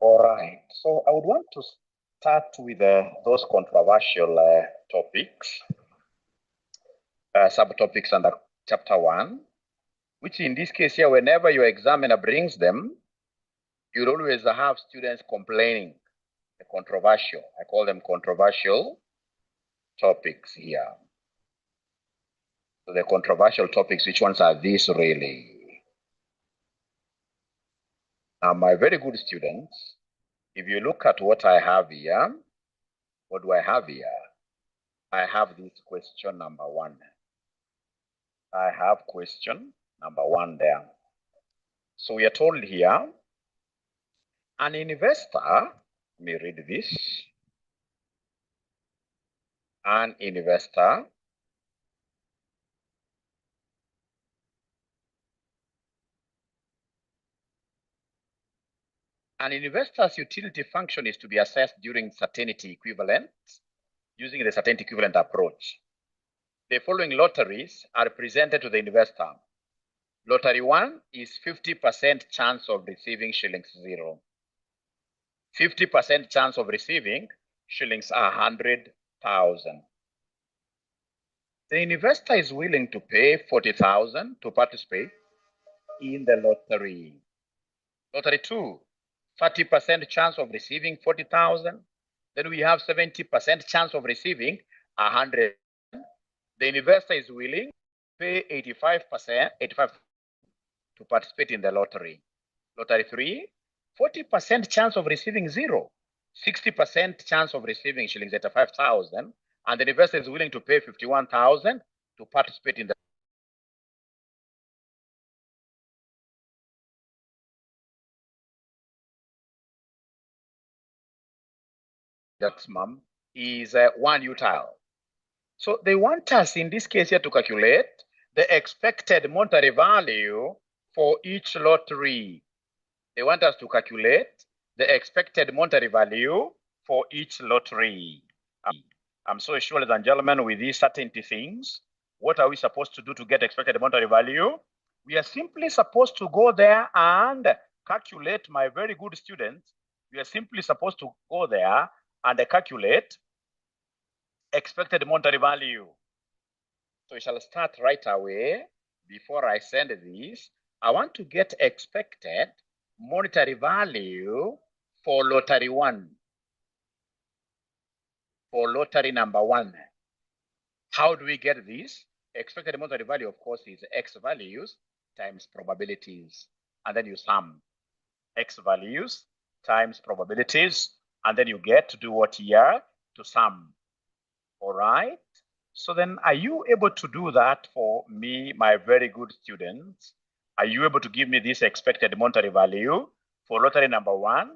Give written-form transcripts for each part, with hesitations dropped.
All right. So I would want to start with those controversial topics, subtopics under chapter 1, which in this case here, whenever your examiner brings them, you'll always have students complaining. The controversial, I call them controversial topics here. So the controversial topics, which ones are these really? Now, my very good students, if you look at what I have here, what do I have here? I have this question number 1. I have question number 1 there. So we are told here, an investor, let me read this. An investor An investor's utility function is to be assessed during certainty equivalent, using the certainty equivalent approach. The following lotteries are presented to the investor. Lottery 1 is 50% chance of receiving shillings 0. 50% chance of receiving shillings 100,000. The investor is willing to pay 40,000 to participate in the lottery. Lottery 2, 30% chance of receiving 40,000. Then we have 70% chance of receiving 100. The investor is willing to pay 85% to participate in the lottery. Lottery 3, 40% chance of receiving 0, 60% chance of receiving shillings 85,000, and the investor is willing to pay 51,000 to participate in the maximum is 1 utile. So they want us in this case here to calculate the expected monetary value for each lottery. They want us to calculate the expected monetary value for each lottery. I'm so sure, ladies and gentlemen, with these certainty things, what are we supposed to do to get expected monetary value? We are simply supposed to go there and calculate, my very good students, we are simply supposed to go there and calculate expected monetary value. So we shall start right away. Before I send this, I want to get expected monetary value for lottery 1. For lottery number 1. How do we get this? Expected monetary value, of course, is X values times probabilities. And then you sum X values times probabilities. And then you get to do what here? To sum. All right. So then are you able to do that for me, my very good students? Are you able to give me this expected monetary value for lottery number 1?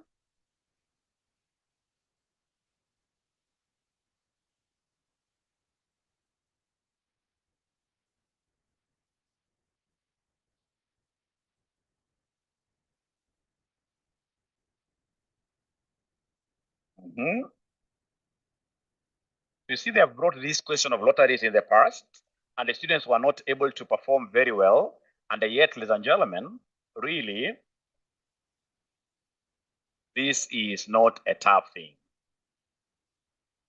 You see, they have brought this question of lotteries in the past, and the students were not able to perform very well. And yet, ladies and gentlemen, really, this is not a tough thing.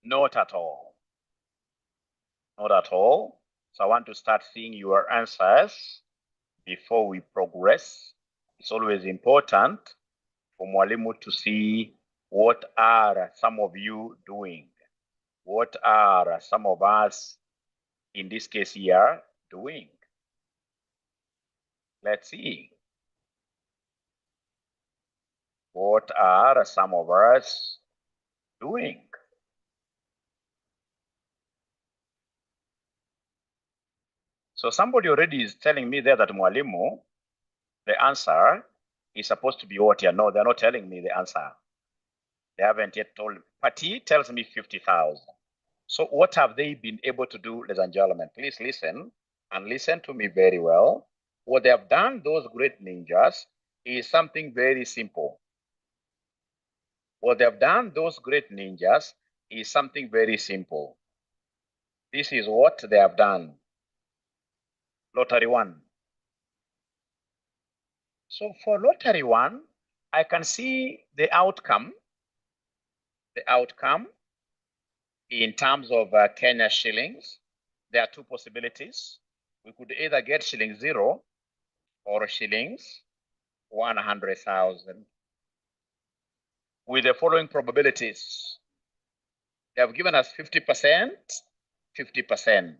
Not at all. Not at all. So I want to start seeing your answers before we progress. It's always important for Mwalimu to see what are some of you doing. What are some of us, in this case here, doing? Let's see. What are some of us doing? So somebody already is telling me there that Mwalimu, the answer is supposed to be what here? No, they're not telling me the answer. They haven't yet told me. Pati tells me 50,000. So what have they been able to do, ladies and gentlemen? Please listen and listen to me very well. What they have done, those great ninjas, is something very simple. What they have done, those great ninjas, is something very simple. This is what they have done. Lottery 1. So for lottery 1, I can see the outcome in terms of Kenya shillings. There are two possibilities. We could either get shillings 0 or shillings 100,000 with the following probabilities. They have given us 50%, 50%.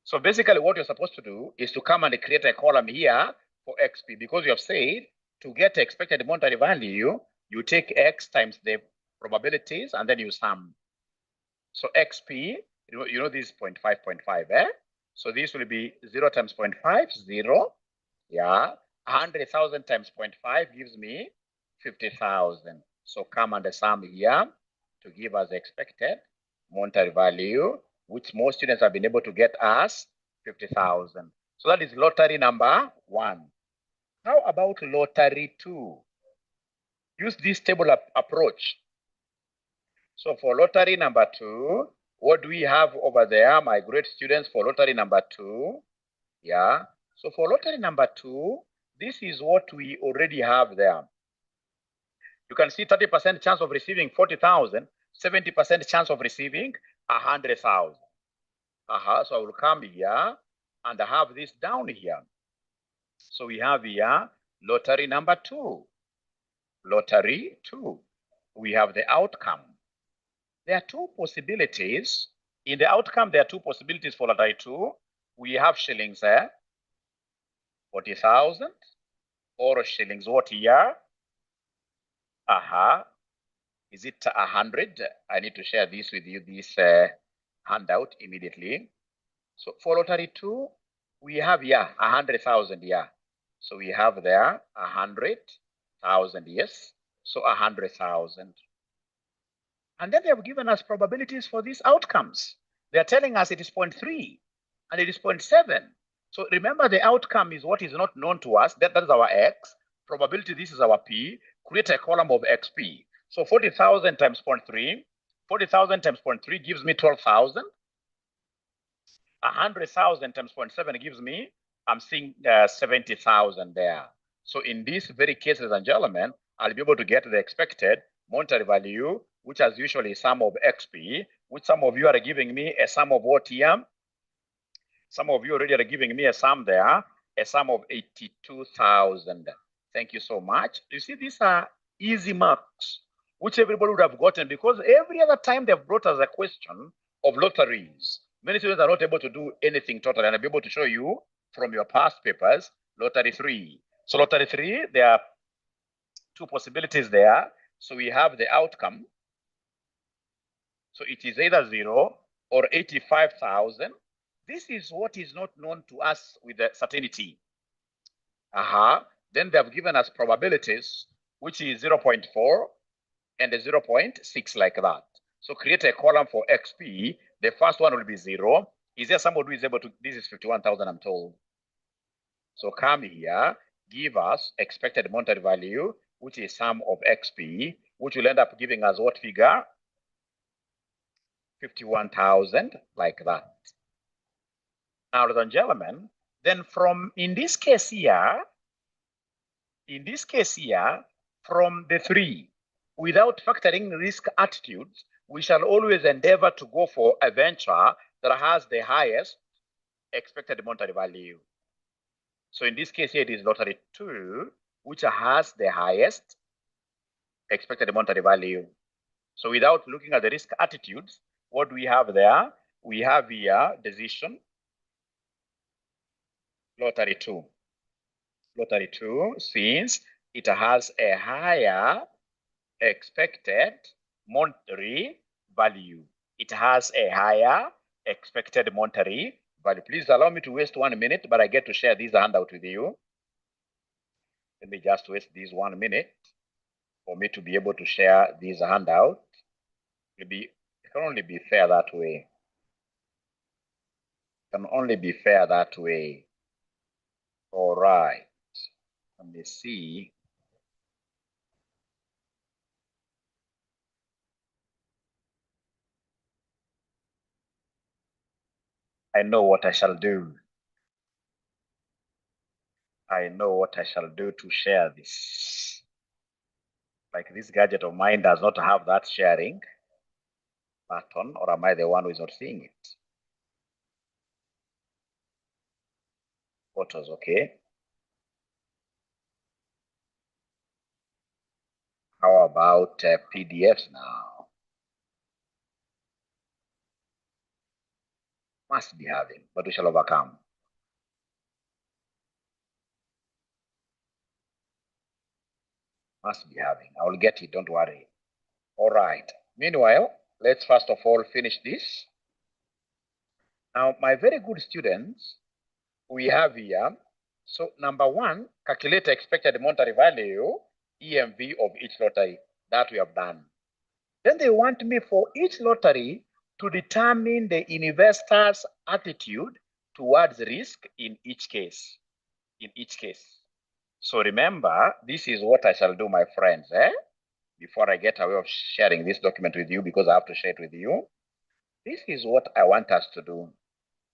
So basically what you're supposed to do is to come and create a column here for XP, because you have said to get expected monetary value, you take X times the probabilities and then you sum. So XP, you know this is 0.5, 0.5, eh? So this will be 0 times 0.5, 0. Yeah. 100,000 times 0.5 gives me 50,000. So come and sum here to give us expected monetary value, which most students have been able to get as 50,000. So that is lottery number 1. How about lottery 2? Use this table approach. So for lottery number 2, what do we have over there, my great students, for lottery number 2? Yeah. So for lottery number 2, this is what we already have there. You can see 30% chance of receiving 40,000, 70% chance of receiving 100,000. So I will come here and I have this down here. So we have here lottery number 2. Lottery 2. We have the outcome. There are two possibilities. In the outcome, there are two possibilities for lottery 2. We have shillings there, 40,000, or shillings what here? Is it 100? I need to share this with you, this handout immediately. So for lottery 2, we have here 100,000 here. So we have there 100,000, yes. So 100,000. And then they have given us probabilities for these outcomes. They are telling us it is 0.3 and it is 0.7. So remember, the outcome is what is not known to us. That is our X. Probability, this is our P. Create a column of XP. So 40,000 times 0.3. 40,000 times 0.3 gives me 12,000. 100,000 times 0.7 gives me, I'm seeing 70,000 there. So in this very case, ladies and gentlemen, I'll be able to get the expected monetary value, which is usually sum of XP, which some of you are giving me a sum of what here? Some of you already are giving me a sum there, a sum of 82,000. Thank you so much. You see, these are easy marks, which everybody would have gotten, because every other time they've brought us a question of lotteries, many students are not able to do anything totally, and I'll be able to show you from your past papers, lottery 3. So lottery 3, there are two possibilities there. So we have the outcome. So it is either 0 or 85,000. This is what is not known to us with certainty. Then they have given us probabilities, which is 0.4 and a 0.6, like that. So create a column for XP. The first one will be 0. Is there somebody who is able to? This is 51,000, I'm told. So come here, give us expected monetary value, which is sum of XP, which will end up giving us what figure? 51,000, like that. Now, ladies and gentlemen, then in this case here, from the 3, without factoring risk attitudes, we shall always endeavor to go for a venture that has the highest expected monetary value. So in this case here, it is lottery 2, which has the highest expected monetary value. So without looking at the risk attitudes, what do we have there? We have here decision, lottery 2. Lottery 2, since it has a higher expected monetary value. It has a higher expected monetary value. Please allow me to waste 1 minute, but I get to share this handout with you. Let me just waste this 1 minute for me to be able to share this handout. It can only be fair that way. It can only be fair that way. All right. Let me see. I know what I shall do. I know what I shall do to share this. Like this gadget of mine does not have that sharing button, or am I the one who is not seeing it? Photos, okay. How about PDFs now? Must be having, but we shall overcome. Must be having. I will get it, don't worry. All right. Meanwhile, let's first of all finish this. Now, my very good students, we have here, so number one, calculate expected monetary value, EMV of each lottery. That we have done. Then they want me for each lottery to determine the investor's attitude towards risk in each case. In each case. So remember, this is what I shall do, my friends, before I get away of sharing this document with you, because I have to share it with you. This is what I want us to do.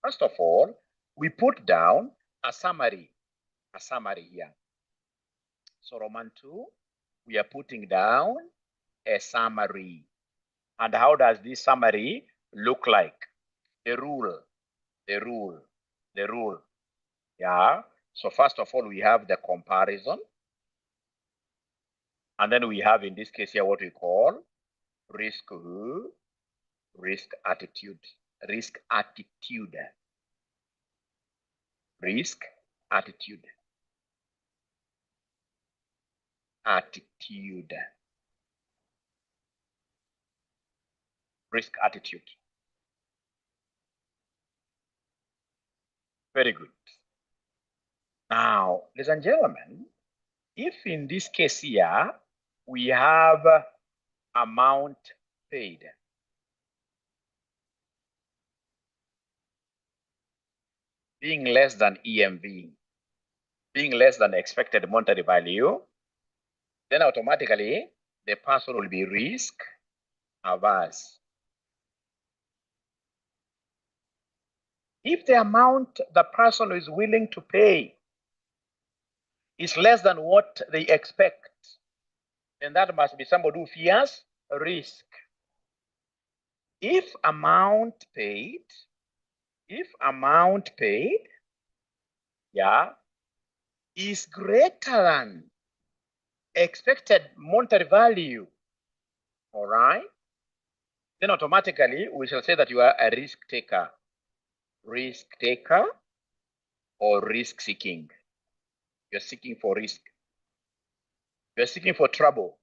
First of all, we put down a summary here. So Roman 2, we are putting down a summary. And how does this summary look like? The rule. Yeah. So first of all, we have the comparison. And then we have, in this case here, what we call risk attitude. Very good. Now, ladies and gentlemen, if in this case here, we have amount paid, being less than EMV, being less than expected monetary value, then automatically the person will be risk averse. If the amount the person is willing to pay is less than what they expect, then that must be somebody who fears risk. If amount paid, yeah, is greater than expected monetary value, all right, then automatically we shall say that you are a risk taker or risk seeking. You're seeking for risk. You're seeking for trouble.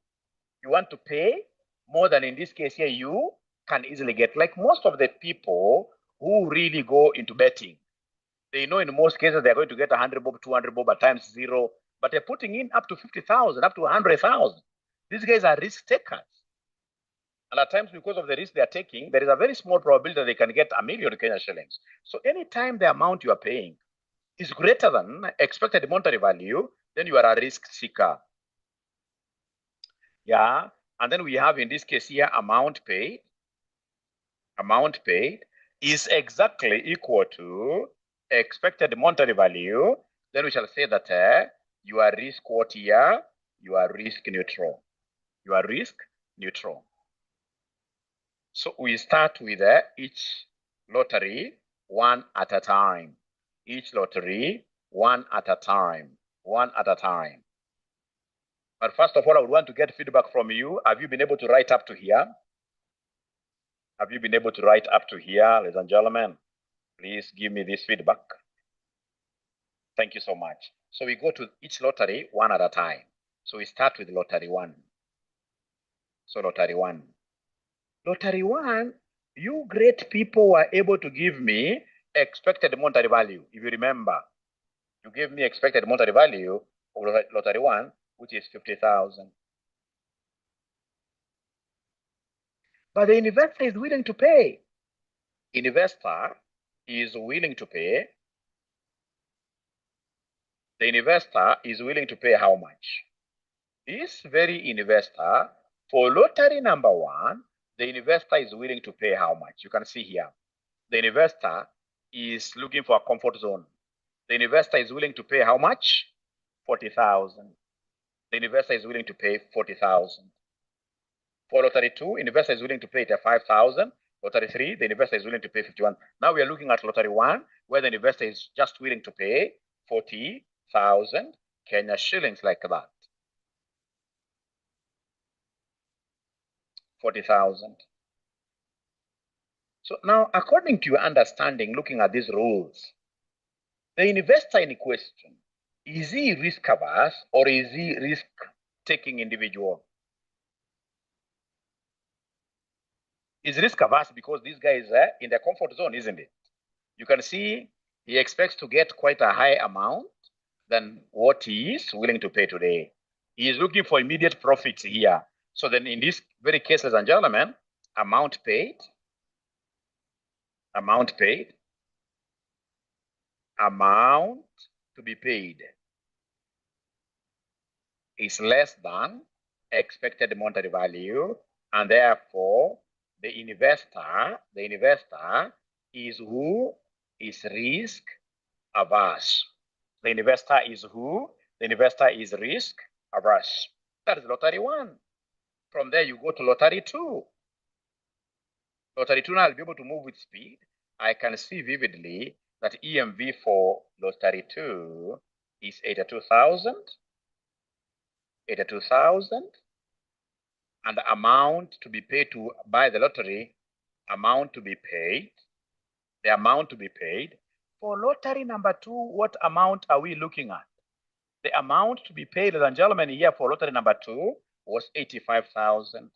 You want to pay more than, in this case here, you can easily get. Like most of the people who really go into betting, they know in most cases they're going to get 100 bob, 200 bob at times 0, but they're putting in up to 50,000, up to 100,000. These guys are risk takers. And at times, because of the risk they are taking, there is a very small probability that they can get 1 million Kenya shillings. So anytime the amount you are paying is greater than expected monetary value, then you are a risk seeker. Yeah. And then we have, in this case here, amount paid. Amount paid is exactly equal to expected monetary value. Then we shall say that you are risk what here? You are risk neutral. You are risk neutral. So we start with each lottery one at a time. Each lottery one at a time. But first of all, I would want to get feedback from you. Have you been able to write up to here? Have you been able to write up to here, ladies and gentlemen? Please give me this feedback. Thank you so much. So we go to each lottery one at a time. So we start with lottery 1. So lottery 1. Lottery 1, you great people were able to give me expected monetary value. If you remember, you gave me expected monetary value of lottery 1, which is 50,000. But the investor is willing to pay. Investor is willing to pay. The investor is willing to pay how much? This very investor, for lottery number 1, the investor is willing to pay how much? You can see here. The investor is looking for a comfort zone. The investor is willing to pay how much? 40,000. the investor is willing to pay 40,000. For lottery 2, investor is willing to pay 5,000. Lottery 3, the investor is willing to pay 51. Now we are looking at lottery 1, where the investor is just willing to pay 40,000 Kenya shillings, like that. 40,000. So now, according to your understanding, looking at these rules, the investor in question, is he risk averse or is he risk taking individual? Is risk averse because this guy is in the comfort zone, isn't it? You can see he expects to get quite a high amount than what he is willing to pay today. He is looking for immediate profits here. So then in this very case, ladies and gentlemen, amount paid, amount to be paid is less than expected monetary value, and therefore the investor is who is risk averse. The investor is who? The investor is risk averse. That is lottery 1. From there, you go to lottery 2. Lottery 2, now I'll be able to move with speed. I can see vividly that EMV for lottery 2 is 82,000. 82,000. And the amount to be paid to buy the lottery, amount to be paid, the amount to be paid. For lottery number 2, what amount are we looking at? The amount to be paid, ladies and gentlemen, here for lottery number 2 was 85,000.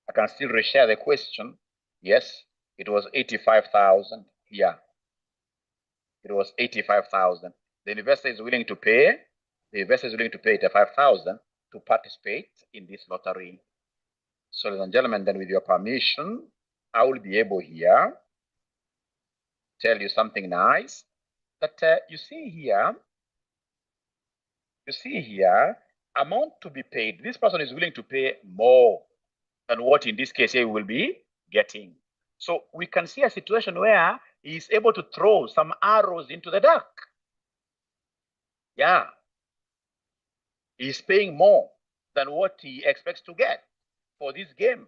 I can still reshare the question. Yes, it was 85,000 here. It was 85,000. The investor is willing to pay. The investor is willing to pay 85,000 to participate in this lottery. So, ladies and gentlemen, then with your permission, I will be able here tell you something nice. That you see here, amount to be paid. This person is willing to pay more than what in this case he will be getting. So we can see a situation where he is able to throw some arrows into the dark. Yeah. He's paying more than what he expects to get for this game.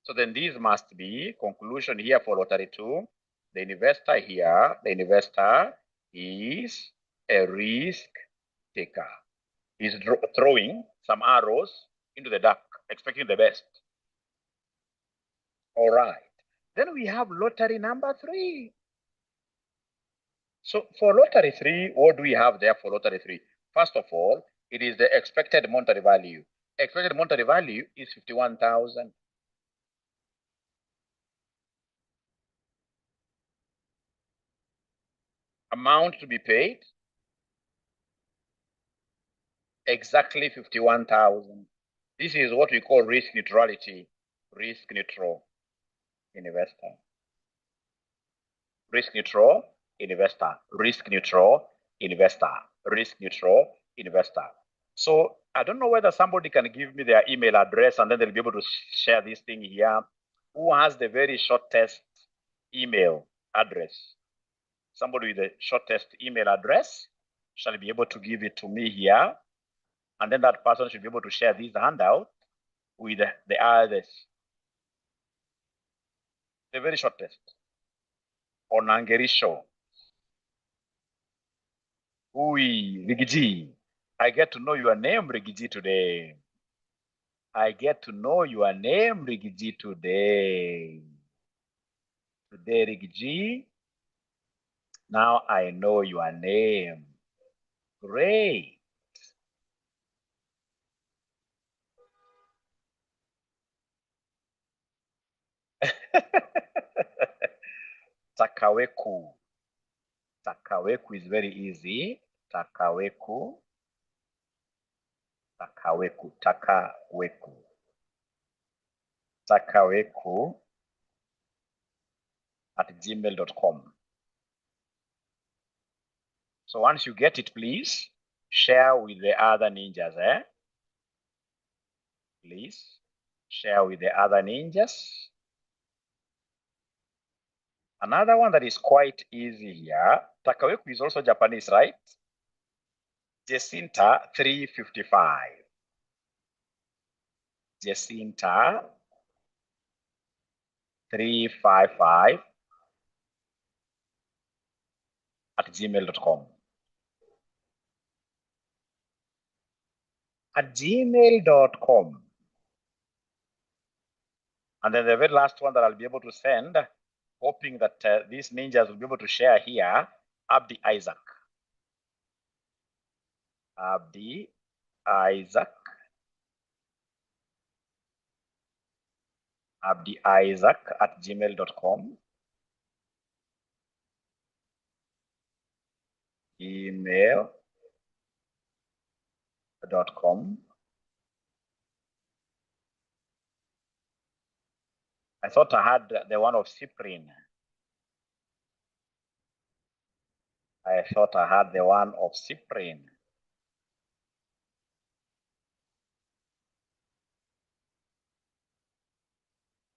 So then this must be conclusion here for lottery 2. The investor here, the investor is a risk taker. He's throwing some arrows into the dark, expecting the best. All right. Then we have lottery number 3. So for lottery 3, what do we have there for lottery 3? First of all, it is the expected monetary value. Expected monetary value is 51,000. Amount to be paid, exactly 51,000. This is what we call risk neutrality, risk neutral investor. Risk neutral investor, risk neutral investor, risk neutral investor. So I don't know whether somebody can give me their email address and then they'll be able to share this thing here. Who has the very shortest email address? Somebody with the shortest email address shall be able to give it to me here. And then that person should be able to share this handout with the others. The very shortest. Onangerisho. Rigiji. I get to know your name, Rigiji, today. I get to know your name, Rigiji, today. Today, Rigiji. Now I know your name. Great. Takaweku. Takaweku is very easy. Takaweku. Takaweku. Takaweku. Takaweku @gmail.com. So once you get it, please share with the other ninjas, Please share with the other ninjas. Another one that is quite easy here. Takaweku is also Japanese, right? Jacinta 355. Jacinta 355 at gmail.com. At gmail.com. And then the very last one that I'll be able to send, hoping that these ninjas will be able to share here, 𝗍𝗍𝗀𝐻𝐿. 𝗍𝗍𝗀𝐻𝐿 at gmail.com. Gmail.com. I thought I had the one of Cyprian. I thought I had the one of Cyprian.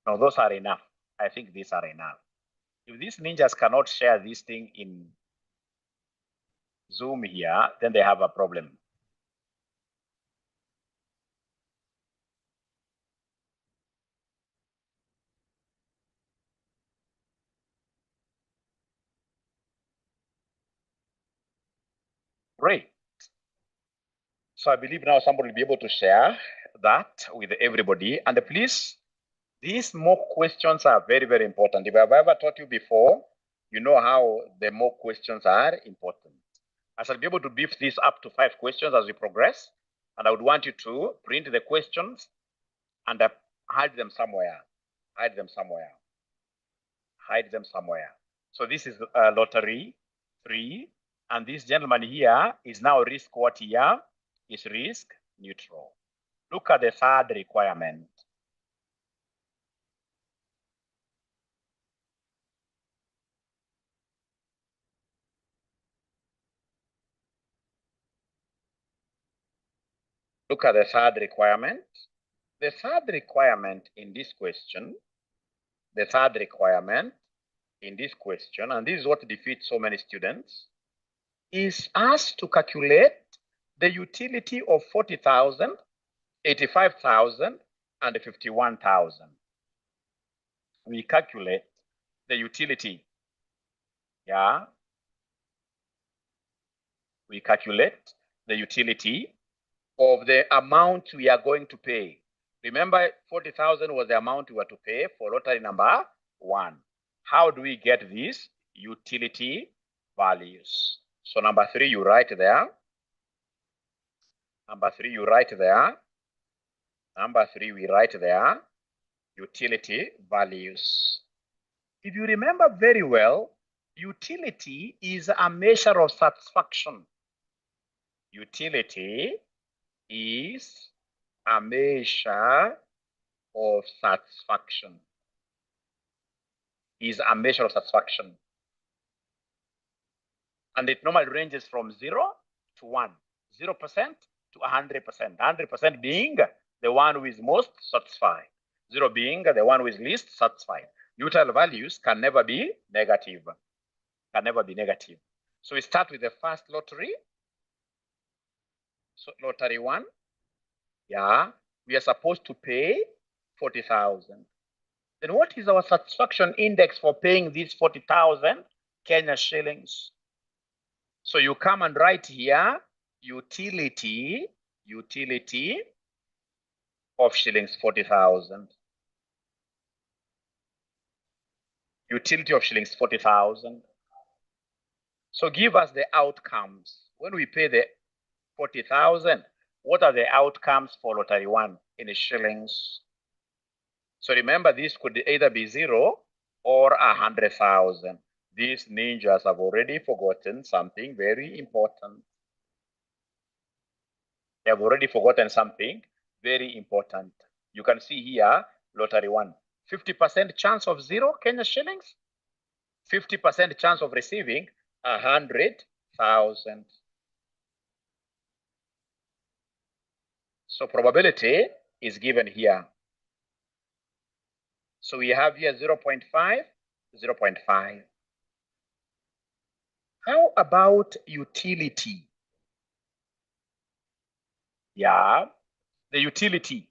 No, those are enough. I think these are enough. If these ninjas cannot share this thing in Zoom here, then they have a problem. Great. So I believe now somebody will be able to share that with everybody. And please, these mock questions are very, very important. If I've ever taught you before, you know how the mock questions are important. I shall be able to beef this up to 5 questions as we progress. And I would want you to print the questions and hide them somewhere. Hide them somewhere. Hide them somewhere. So this is lottery 3. And this gentleman here is now risk what here? Is risk neutral. Look at the third requirement. Look at the third requirement. The third requirement in this question, and this is what defeats so many students, is us to calculate the utility of 40,000, 85,000, and 51,000. We calculate the utility. Yeah. We calculate the utility of the amount we are going to pay. Remember, 40,000 was the amount we were to pay for lottery number 1. How do we get these utility values? So number 3, you write there. Number 3, you write there. Number 3, we write there. Utility values. If you remember very well, utility is a measure of satisfaction. Utility is a measure of satisfaction. Is a measure of satisfaction. And it normally ranges from 0 to 1. 0% to 100%. 100% being the one who is most satisfied. 0 being the one who is least satisfied. Neutral values can never be negative. Can never be negative. So we start with the first lottery. So lottery 1. Yeah, we are supposed to pay 40,000. Then what is our satisfaction index for paying these 40,000 Kenya shillings? So you come and write here, utility of shillings 40,000. Utility of shillings 40,000. So give us the outcomes. When we pay the 40,000, what are the outcomes for lottery 1 in shillings? So remember, this could either be 0 or 100,000. These ninjas have already forgotten something very important. They have already forgotten something very important. You can see here, lottery 1, 50% chance of 0 Kenya shillings, 50% chance of receiving 100,000. So probability is given here. So we have here 0.5, 0.5. How about utility? Yeah, the utility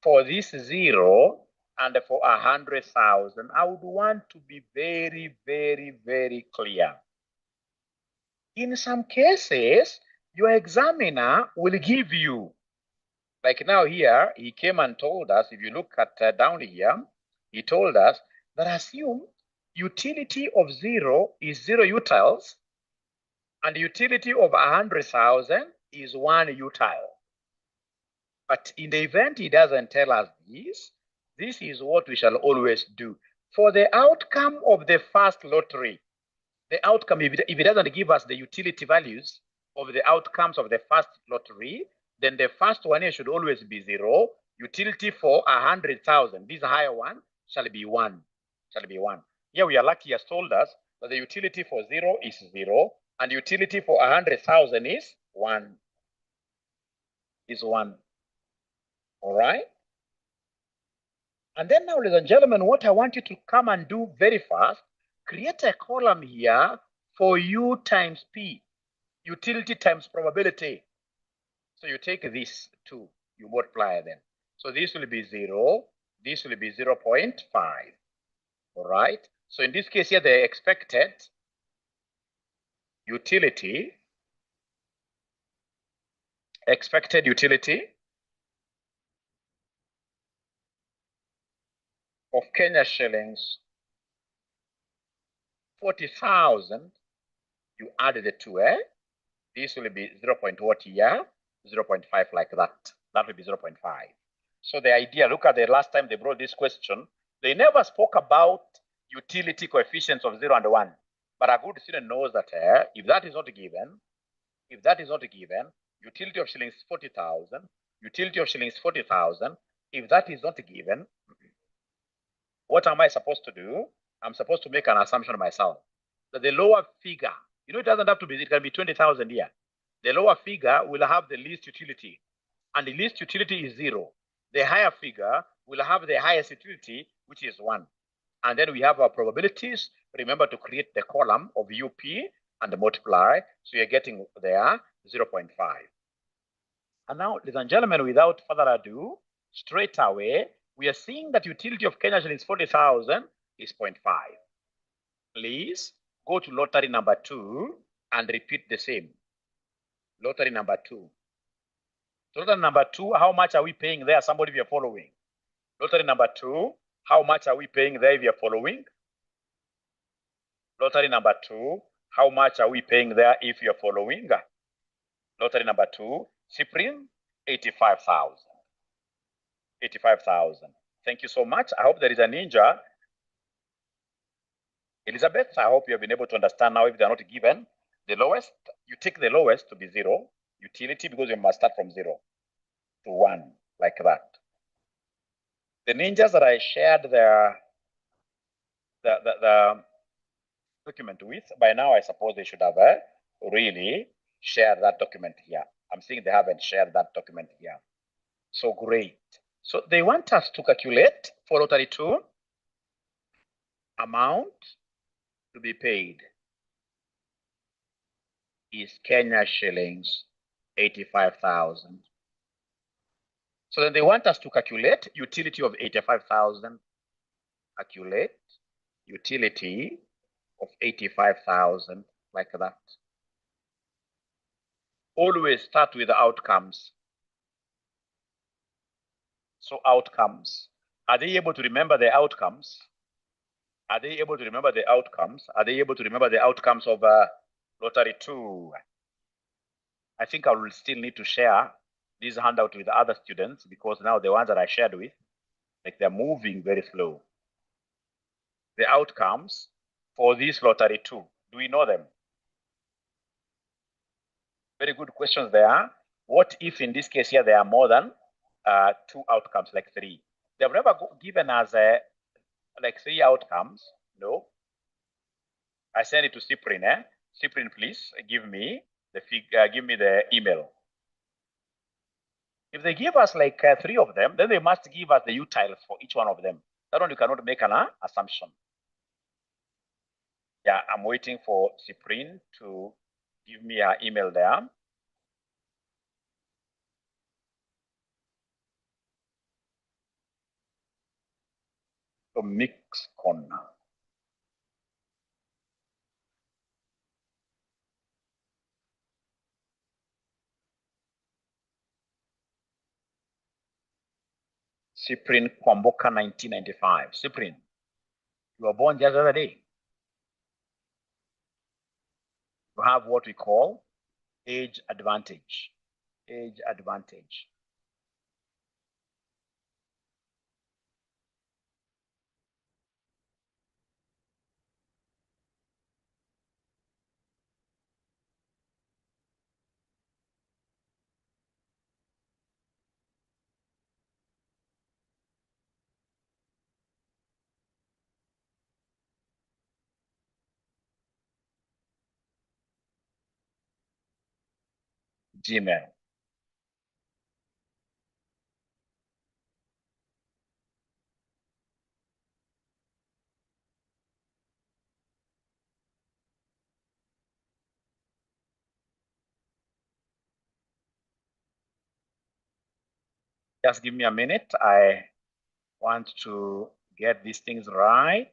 for this 0 and for 100,000, I would want to be very, very, very clear. In some cases, your examiner will give you, like now here, he came and told us, if you look at down here, he told us that assume utility of 0 is 0 utiles and utility of 100,000 is 1 utile. But in the event he doesn't tell us this is what we shall always do. For the outcome of the first lottery, the outcome, if it doesn't give us the utility values of the outcomes of the first lottery, then the first one here should always be 0. Utility for 100,000, this higher one, shall be 1. Here we are lucky, he has told us that the utility for 0 is 0, and utility for 100,000 is 1. All right? And then now, ladies and gentlemen, what I want you to come and do very fast, create a column here for U times P, utility times probability. So you take this 2, you multiply them. So this will be 0, this will be 0.5. All right? So in this case here, the expected utility of Kenya shillings 40,000, you add the 2, this will be 0. What here? 0.5, like that. That will be 0.5. So the idea, look at the last time they brought this question, they never spoke about utility coefficients of 0 and 1. But a good student knows that if that is not given, utility of shillings 40,000, utility of shillings 40,000, if that is not given, what am I supposed to do? I'm supposed to make an assumption myself that the lower figure, it doesn't have to be, it can be 20,000 here. The lower figure will have the least utility, and the least utility is 0. The higher figure will have the highest utility, which is 1. And then we have our probabilities. Remember to create the column of UP and multiply. So you're getting there 0.5. And now, ladies and gentlemen, without further ado, straight away, we are seeing that utility of Kenya shillings 40,000 is 0.5. Please go to lottery number 2 and repeat the same. Lottery number 2. Lottery number 2, how much are we paying there? Somebody, if you're following. Lottery number 2, how much are we paying there if you're following? Lottery number 2, how much are we paying there if you're following? Lottery number 2, Cyprian, 85,000. 85,000. Thank you so much. I hope there is a ninja. Elizabeth, I hope you have been able to understand now if they are not given. The lowest, you take the lowest to be 0, utility, because you must start from 0 to 1, like that. The ninjas that I shared the document with, by now I suppose they should have really shared that document here. I'm seeing they haven't shared that document here. So great. So they want us to calculate for lottery 2 amount to be paid is Kenya shillings 85,000. So then they want us to calculate utility of 85,000. Calculate utility of 85,000, like that. Always start with the outcomes. So outcomes. Are they able to remember the outcomes? Are they able to remember the outcomes? Are they able to remember the outcomes of lottery 2? I think I will still need to share this handout with other students, because now the ones that I shared with, like, they're moving very slow. The outcomes for this lottery 2, do we know them? Very good questions there. What if in this case here there are more than 2 outcomes, like 3? They've never given us like 3 outcomes. No. I send it to Cyprian. Cyprian, please give me the email. If they give us like 3 of them, then they must give us the utiles for each one of them. That one you cannot make an assumption. Yeah, I'm waiting for Cyprian to give me her email there. So mix corner. 𝗖𝗵𝘆𝗀𝗀𝗀𝗀 1995. Cyprian, you were born just the other day. You have what we call age advantage. Age advantage. Gmail. Just give me a minute. I want to get these things right.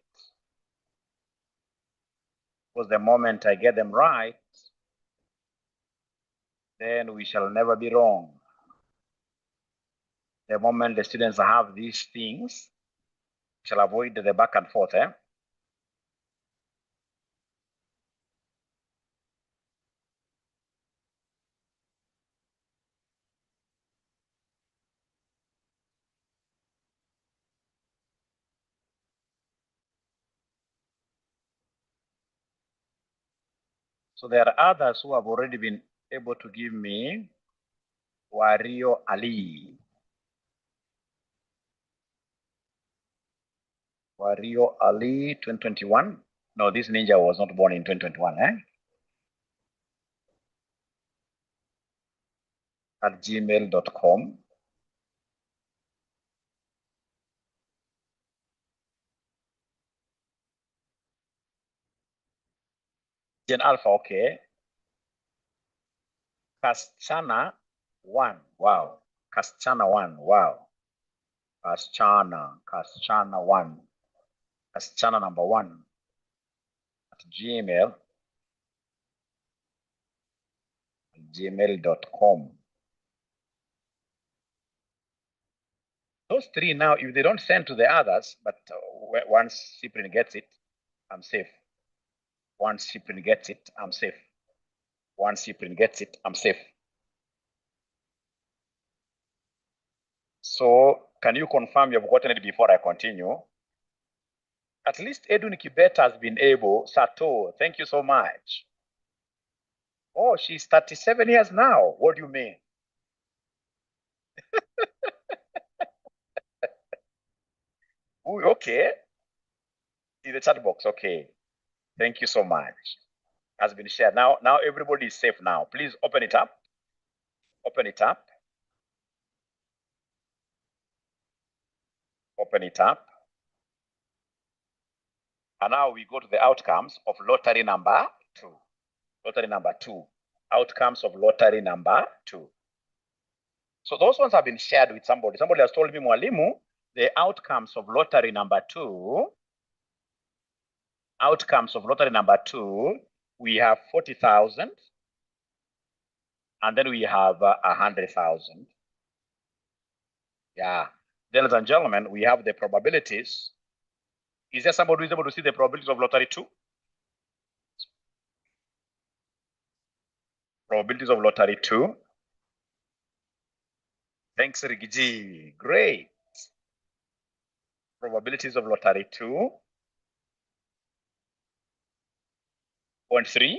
Because the moment I get them right, then we shall never be wrong. The moment the students have these things, we shall avoid the back and forth. So there are others who have already been able to give me Wario Ali. Wario Ali 2021. No, this ninja was not born in 2021. At gmail.com. Gen Alpha, okay. Kaschana 1. Wow. Kaschana 1. Wow. Kaschana 1. Kaschana number 1 at gmail.com. Those three now, if they don't send to the others, but once Cyprian gets it, I'm safe. Once Cyprian gets it, I'm safe. Once Cyprian gets it, I'm safe. So can you confirm you've gotten it before I continue? At least Edwin Kibet has been able. Sato, thank you so much. Oh, she's 37 years now. What do you mean? Ooh, okay. In the chat box, okay. Thank you so much. Has been shared. Now everybody is safe now. Please open it up. Open it up. Open it up. And now we go to the outcomes of lottery number 2. Lottery number 2. Outcomes of lottery number 2. So those ones have been shared with somebody. Somebody has told me, Mwalimu, the outcomes of lottery number 2. Outcomes of lottery number 2, we have 40,000. And then we have 100,000. Yeah. Ladies and gentlemen, we have the probabilities. Is there somebody who is able to see the probabilities of lottery 2? Probabilities of lottery 2. Thanks, Rigiji. Great. Probabilities of lottery 2. 0.3.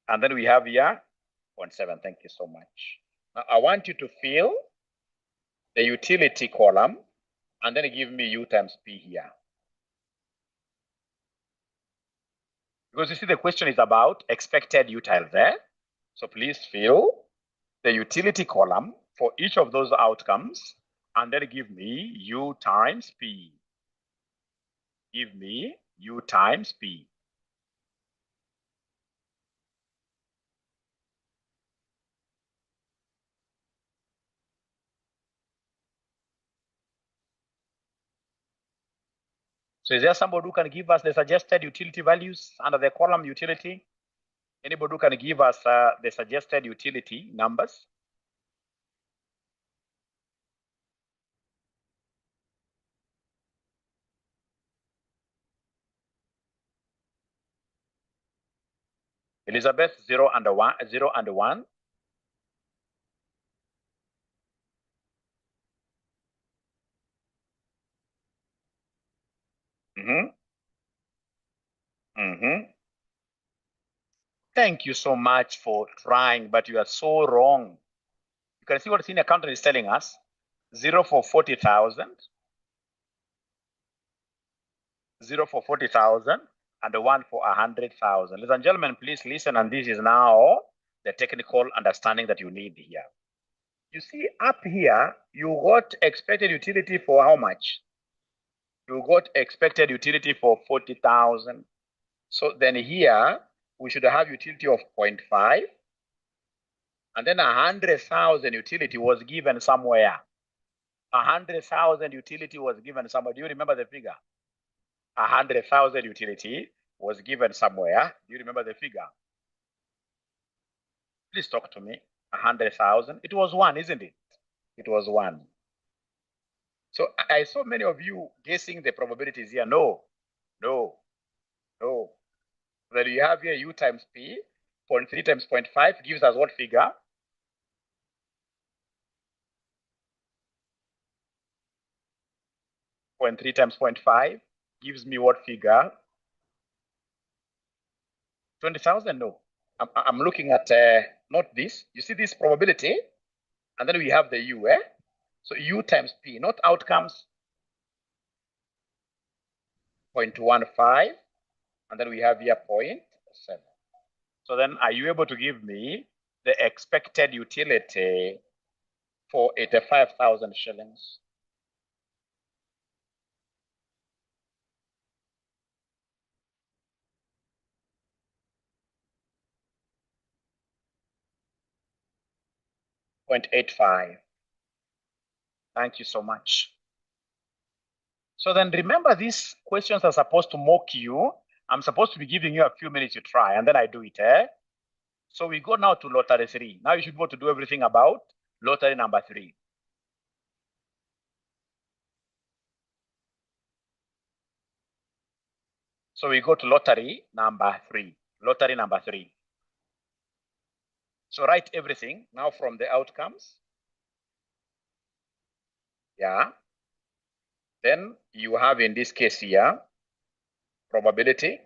And then we have here 0.7. Thank you so much. Now I want you to fill the utility column and then give me U times P here. Because you see the question is about expected utile there. So please fill the utility column for each of those outcomes and then give me U times P. Give me U times P. So is there somebody who can give us the suggested utility values under the column utility? Anybody who can give us the suggested utility numbers? Elizabeth, 0 and 1, 0 and 1. Thank you so much for trying, but you are so wrong. You can see what the senior accountant is telling us. 0 for 40,000, 0 for 40,000, and 1 for 100,000. Ladies and gentlemen, please listen, and this is now the technical understanding that you need here. You see up here, you got expected utility for how much? You got expected utility for 40,000. So then here, we should have utility of 0.5. And then 100,000 utility was given somewhere. 100,000 utility was given somewhere. Do you remember the figure? 100,000 utility was given somewhere. Do you remember the figure? Please talk to me. 100,000. It was 1, isn't it? It was 1. So I saw many of you guessing the probabilities here. No. Then you have here U times P. 0.3 times 0.5 gives us what figure? 0.3 times 0.5 gives me what figure? 20,000? No. I'm looking at not this. You see this probability? And then we have the U, So U times P, not outcomes. 0.15. And then we have here 0.7. So then are you able to give me the expected utility for 85,000 shillings? .85. Thank you so much. So then remember, these questions are supposed to mock you. I'm supposed to be giving you a few minutes to try, and then I do it. So we go now to lottery 3. Now you should be able to do everything about lottery number 3. So we go to lottery number 3. Lottery number 3. So write everything now from the outcomes. Yeah. Then you have in this case here, probability.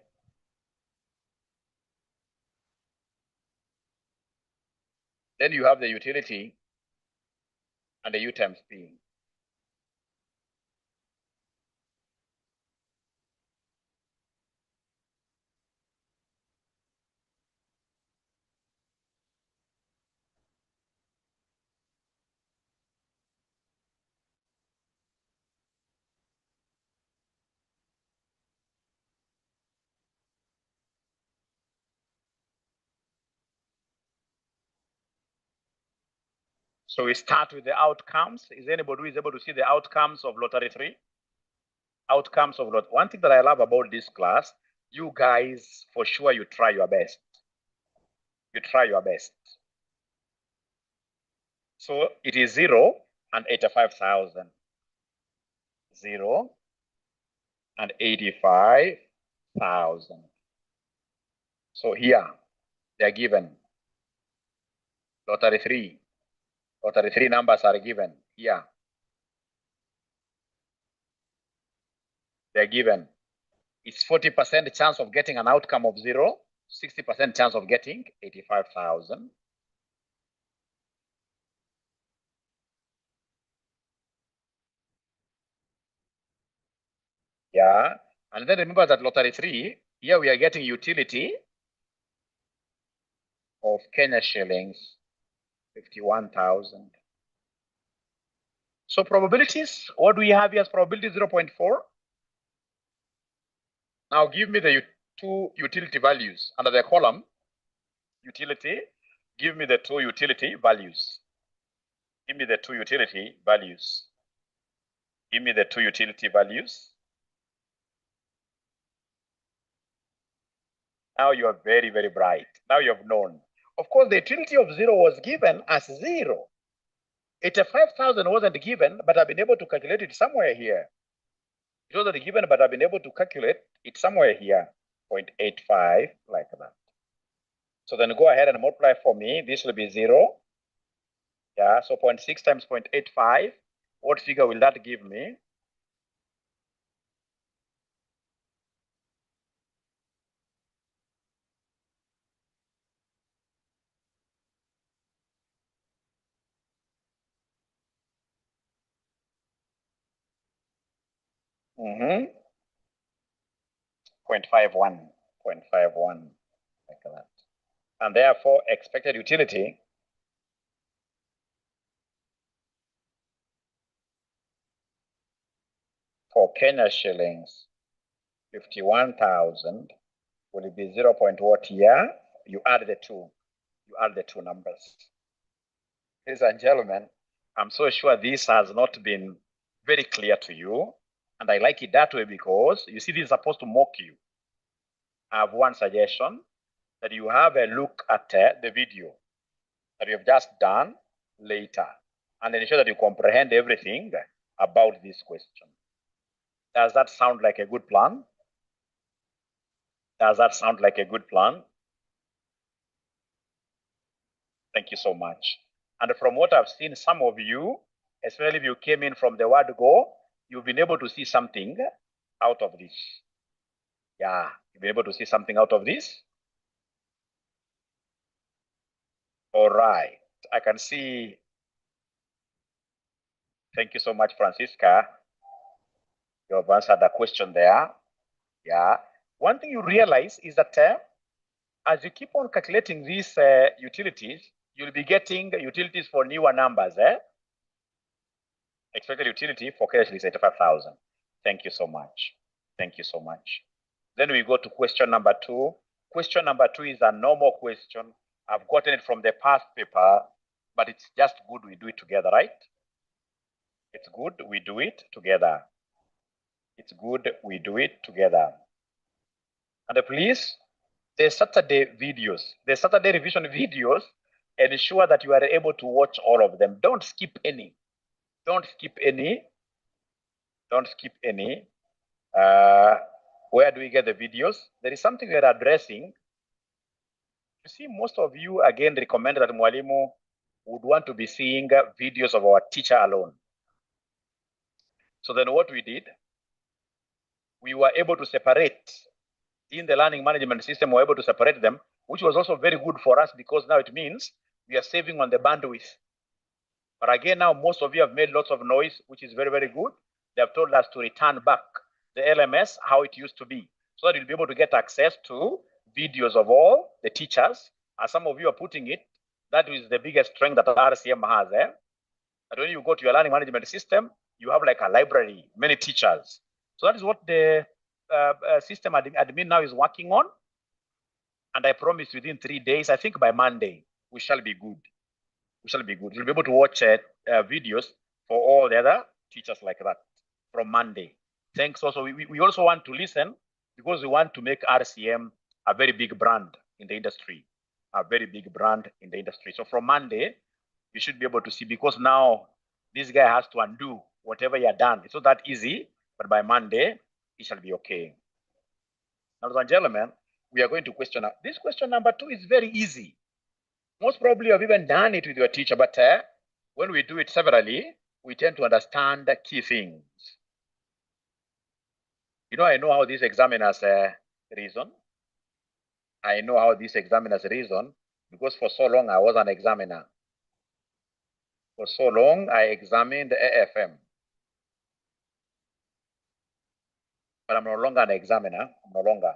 Then you have the utility and the U times P. So we start with the outcomes. Is anybody who is able to see the outcomes of lottery 3? Outcomes of lottery. One thing that I love about this class, you guys, for sure, you try your best. You try your best. So it is 0 and 85,000. 0 and 85,000. So here, they are given. Lottery 3. Lottery 3 numbers are given here. They're given. It's 40% chance of getting an outcome of 0, 60% chance of getting 85,000. Yeah. And then remember that lottery 3, here we are getting utility of Kenya shillings, 51,000. So probabilities, what do we have here as probability? 0.4. Now give me the two utility values under the column utility. Give me the two utility values. Give me the two utility values. Give me the two utility values. Now you are very, very bright. Now you have known. Of course, the utility of 0 was given as 0. 85,000 wasn't given, but I've been able to calculate it somewhere here. It wasn't given, but I've been able to calculate it somewhere here, 0.85, like that. So then go ahead and multiply for me. This will be 0. Yeah, so 0.6 times 0.85. What figure will that give me? Mm-hmm. 0.51, 0.51, like that. And therefore, expected utility for Kenya shillings, 51,000, will it be 0. What here? You add the two. You add the two numbers. Ladies and gentlemen, I'm so sure this has not been very clear to you. And I like it that way because you see, this is supposed to mock you. I have one suggestion, that you have a look at the video that you have just done later and ensure that you comprehend everything about this question. Does that sound like a good plan? Does that sound like a good plan? Thank you so much. And from what I've seen, some of you, especially if you came in from the word go, you've been able to see something out of this. Yeah, you've been able to see something out of this. All right, I can see. Thank you so much, Francisca. You have answered the question there. Yeah. One thing you realize is that as you keep on calculating these utilities, you'll be getting utilities for newer numbers. Expected utility for cash is 85,000. Thank you so much. Thank you so much. Then we go to question number 2. Question number 2 is a normal question. I've gotten it from the past paper, but it's just good we do it together, right? It's good we do it together. It's good we do it together. And please, the Saturday videos, the Saturday revision videos, ensure that you are able to watch all of them. Don't skip any. Don't skip any. Don't skip any. Where do we get the videos? There is something we are addressing. You see, most of you again recommend that Mwalimu would want to be seeing videos of our teacher alone. So then what we did, we were able to separate in the learning management system, we were able to separate them, which was also very good for us because now it means we are saving on the bandwidth. But again, now most of you have made lots of noise, which is very, very good. They have told us to return back the LMS how it used to be, so that you'll be able to get access to videos of all the teachers. As some of you are putting it, that is the biggest strength that RCM has. That when you go to your learning management system, you have like a library, many teachers. So that is what the system admin now is working on. And I promise within 3 days, I think by Monday, we shall be good. We shall be good. You'll be able to watch videos for all the other teachers like that from Monday. Thanks also. We also want to listen because we want to make RCM a very big brand in the industry, a very big brand in the industry. So from Monday, you should be able to see, because now this guy has to undo whatever he had done. It's not that easy, but by Monday, it shall be okay. Ladies and gentlemen, we are going to question. This question number 2 is very easy. Most probably you have even done it with your teacher, but when we do it severally, we tend to understand the key things. You know, I know how these examiners reason. I know how these examiners reason because for so long I was an examiner. For so long I examined AFM. But I'm no longer an examiner. I'm no longer.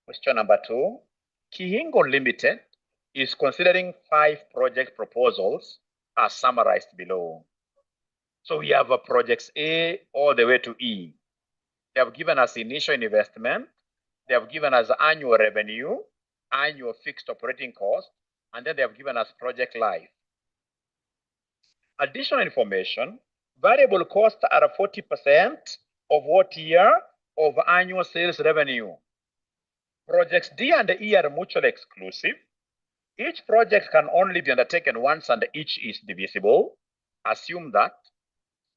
Question number 2. 𝗖𝗍𝗀𝗀𝗀 Limited is considering 5 project proposals as summarized below. So we have projects A all the way to E. They have given us initial investment. They have given us annual revenue, annual fixed operating cost, and then they have given us project life. Additional information, variable costs are 40% of what year of annual sales revenue. Projects D and E are mutually exclusive. Each project can only be undertaken once and each is divisible. Assume that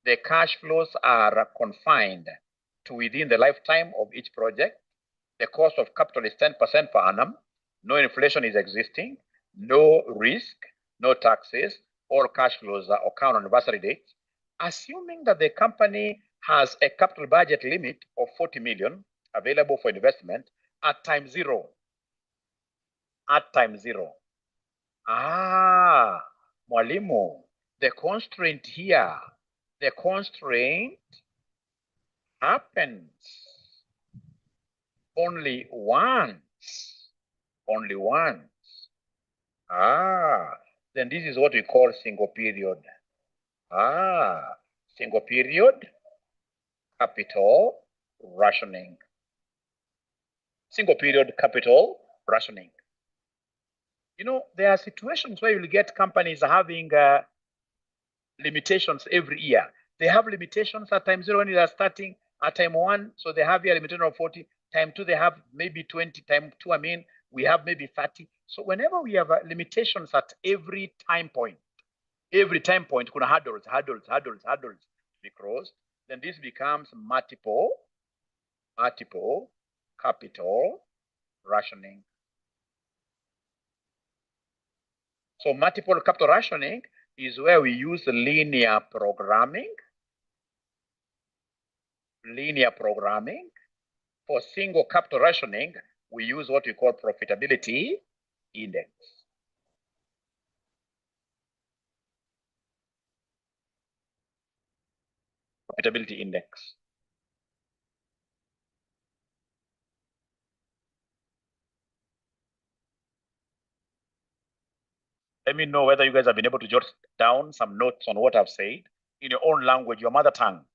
the cash flows are confined to within the lifetime of each project. The cost of capital is 10% per annum. No inflation is existing. No risk, no taxes. All cash flows occur on anniversary dates. Assuming that the company has a capital budget limit of 40 million available for investment at time zero. At time zero. Mwalimu, the constraint here, the constraint happens only once. Only once. Then this is what we call single period. Single period capital rationing. Single period capital rationing. You know, there are situations where you'll get companies having limitations every year. They have limitations at time zero when they are starting, at time one, so they have a limitation of 40. Time two, they have maybe 20. Time two, we have maybe 30. So whenever we have limitations at every time point, kuna hurdles to be crossed, then this becomes multiple capital rationing. So multiple capital rationing is where we use linear programming. For single capital rationing, we use what we call profitability index. Profitability index. Let me know whether you guys have been able to jot down some notes on what I've said in your own language, your mother tongue.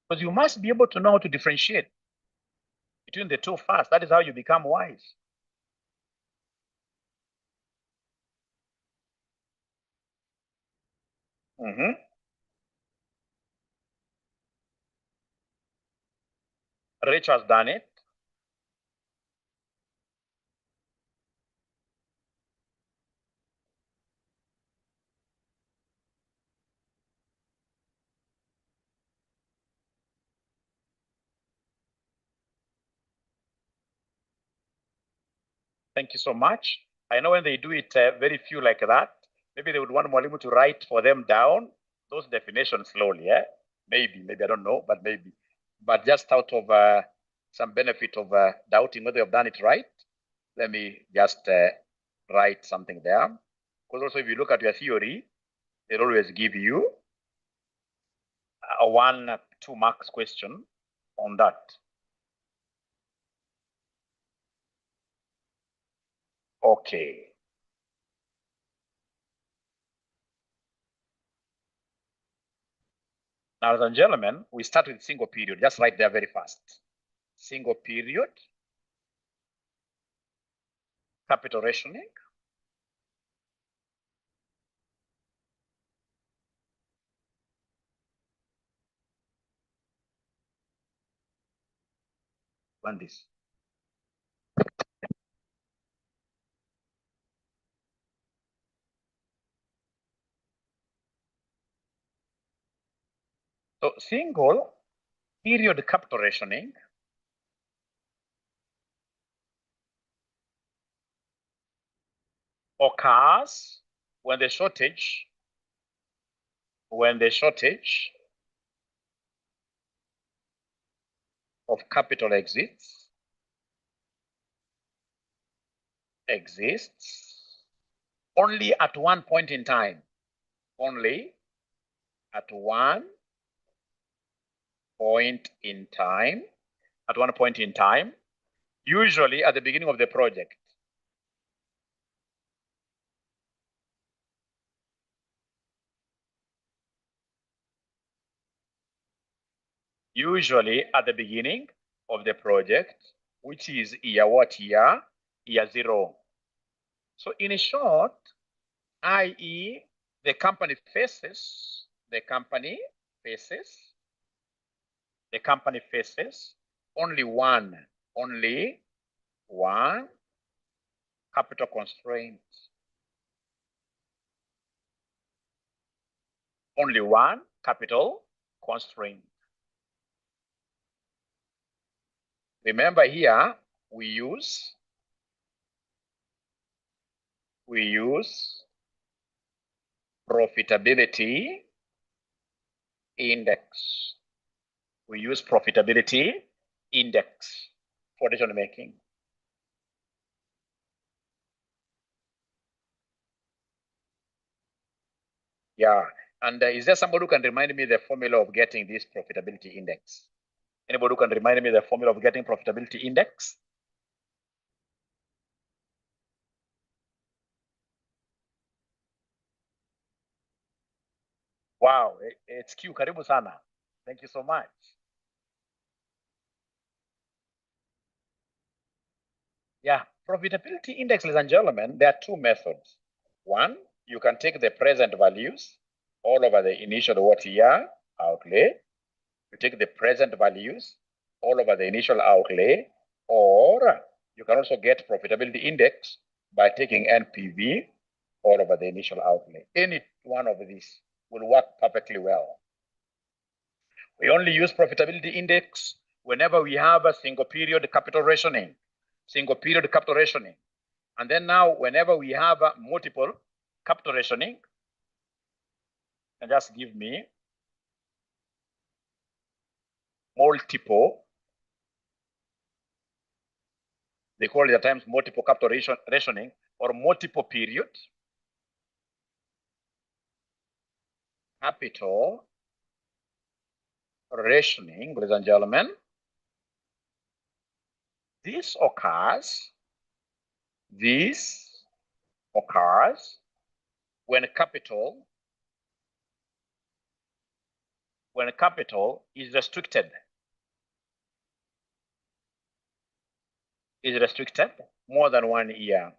Because you must be able to know how to differentiate between the two first. That is how you become wise. Rich has done it. Thank you so much. I know when they do it, very few like that, maybe they would want Mwalimu to write for them down those definitions slowly. Maybe, I don't know, but maybe. But just out of some benefit of doubting whether you've done it right, let me just write something there. Because also if you look at your theory, they'll always give you a 1-2 marks question on that. Okay. Now, ladies and gentlemen, we start with single period. Just write there very fast. Single period, capital rationing, and this. So single period capital rationing occurs when the shortage of capital exists only at one point in time. Only at one point in time. At one point in time, usually at the beginning of the project. Usually at the beginning of the project, which is year what year? Year zero. So in short, i.e., the company faces only one capital constraint. Only one capital constraint. Remember here, we use profitability index. We use profitability index for decision making. Yeah, and is there somebody who can remind me the formula of getting this profitability index? Anybody who can remind me the formula of getting profitability index? Wow, it's Q. Karibu sana. Thank you so much. Yeah, profitability index, ladies and gentlemen, there are two methods. One, you can take the present values all over the initial year outlay. You take the present values all over the initial outlay, or you can also get profitability index by taking NPV all over the initial outlay. Any one of these will work perfectly well. We only use profitability index whenever we have a single period capital rationing. And then now, whenever we have a multiple capital rationing, and just give me multiple, they call it at times multiple capital rationing or multiple period capital rationing, ladies and gentlemen. This occurs when capital is restricted more than 1 year.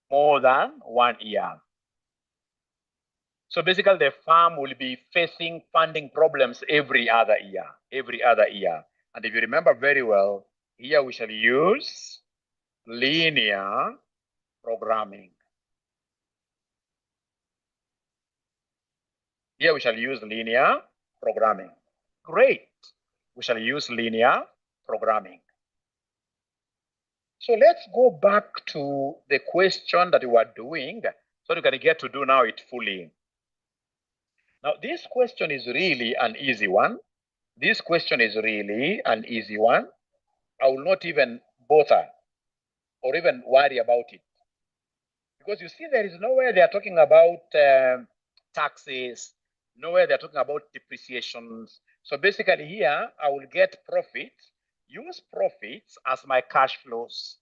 More than 1 year. So basically, the firm will be facing funding problems every other year. And if you remember very well, here we shall use linear programming. Here we shall use linear programming. Great. We shall use linear programming. So let's go back to the question that we were doing so you can get to do now it fully. Now, this question is really an easy one. I will not even bother or even worry about it. Because you see, there is nowhere they are talking about taxes, nowhere they're talking about depreciations. So basically here, I will get profit, use profits as my cash flows.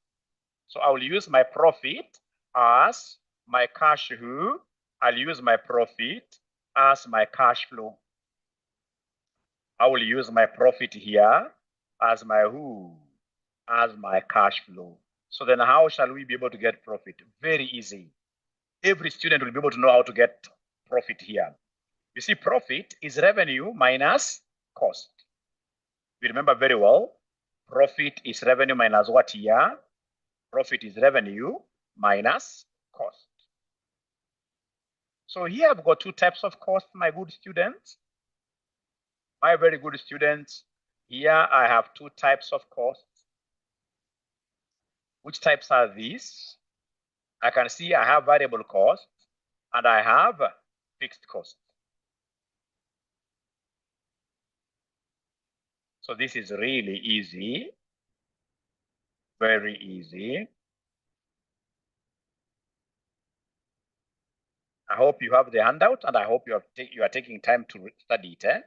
So I will use my profit as my cash flow. I'll use my profit as my cash flow. I will use my profit here as my cash flow. So then how shall we be able to get profit? Very easy. Every student will be able to know how to get profit here. You see, profit is revenue minus cost. You remember very well, profit is revenue minus what here? Profit is revenue minus cost. So here I've got two types of cost, my good students. My very good students, here I have two types of costs. Which types are these? I can see I have variable cost and I have fixed cost. So this is really easy, very easy. I hope you have the handout and I hope you are taking time to study it.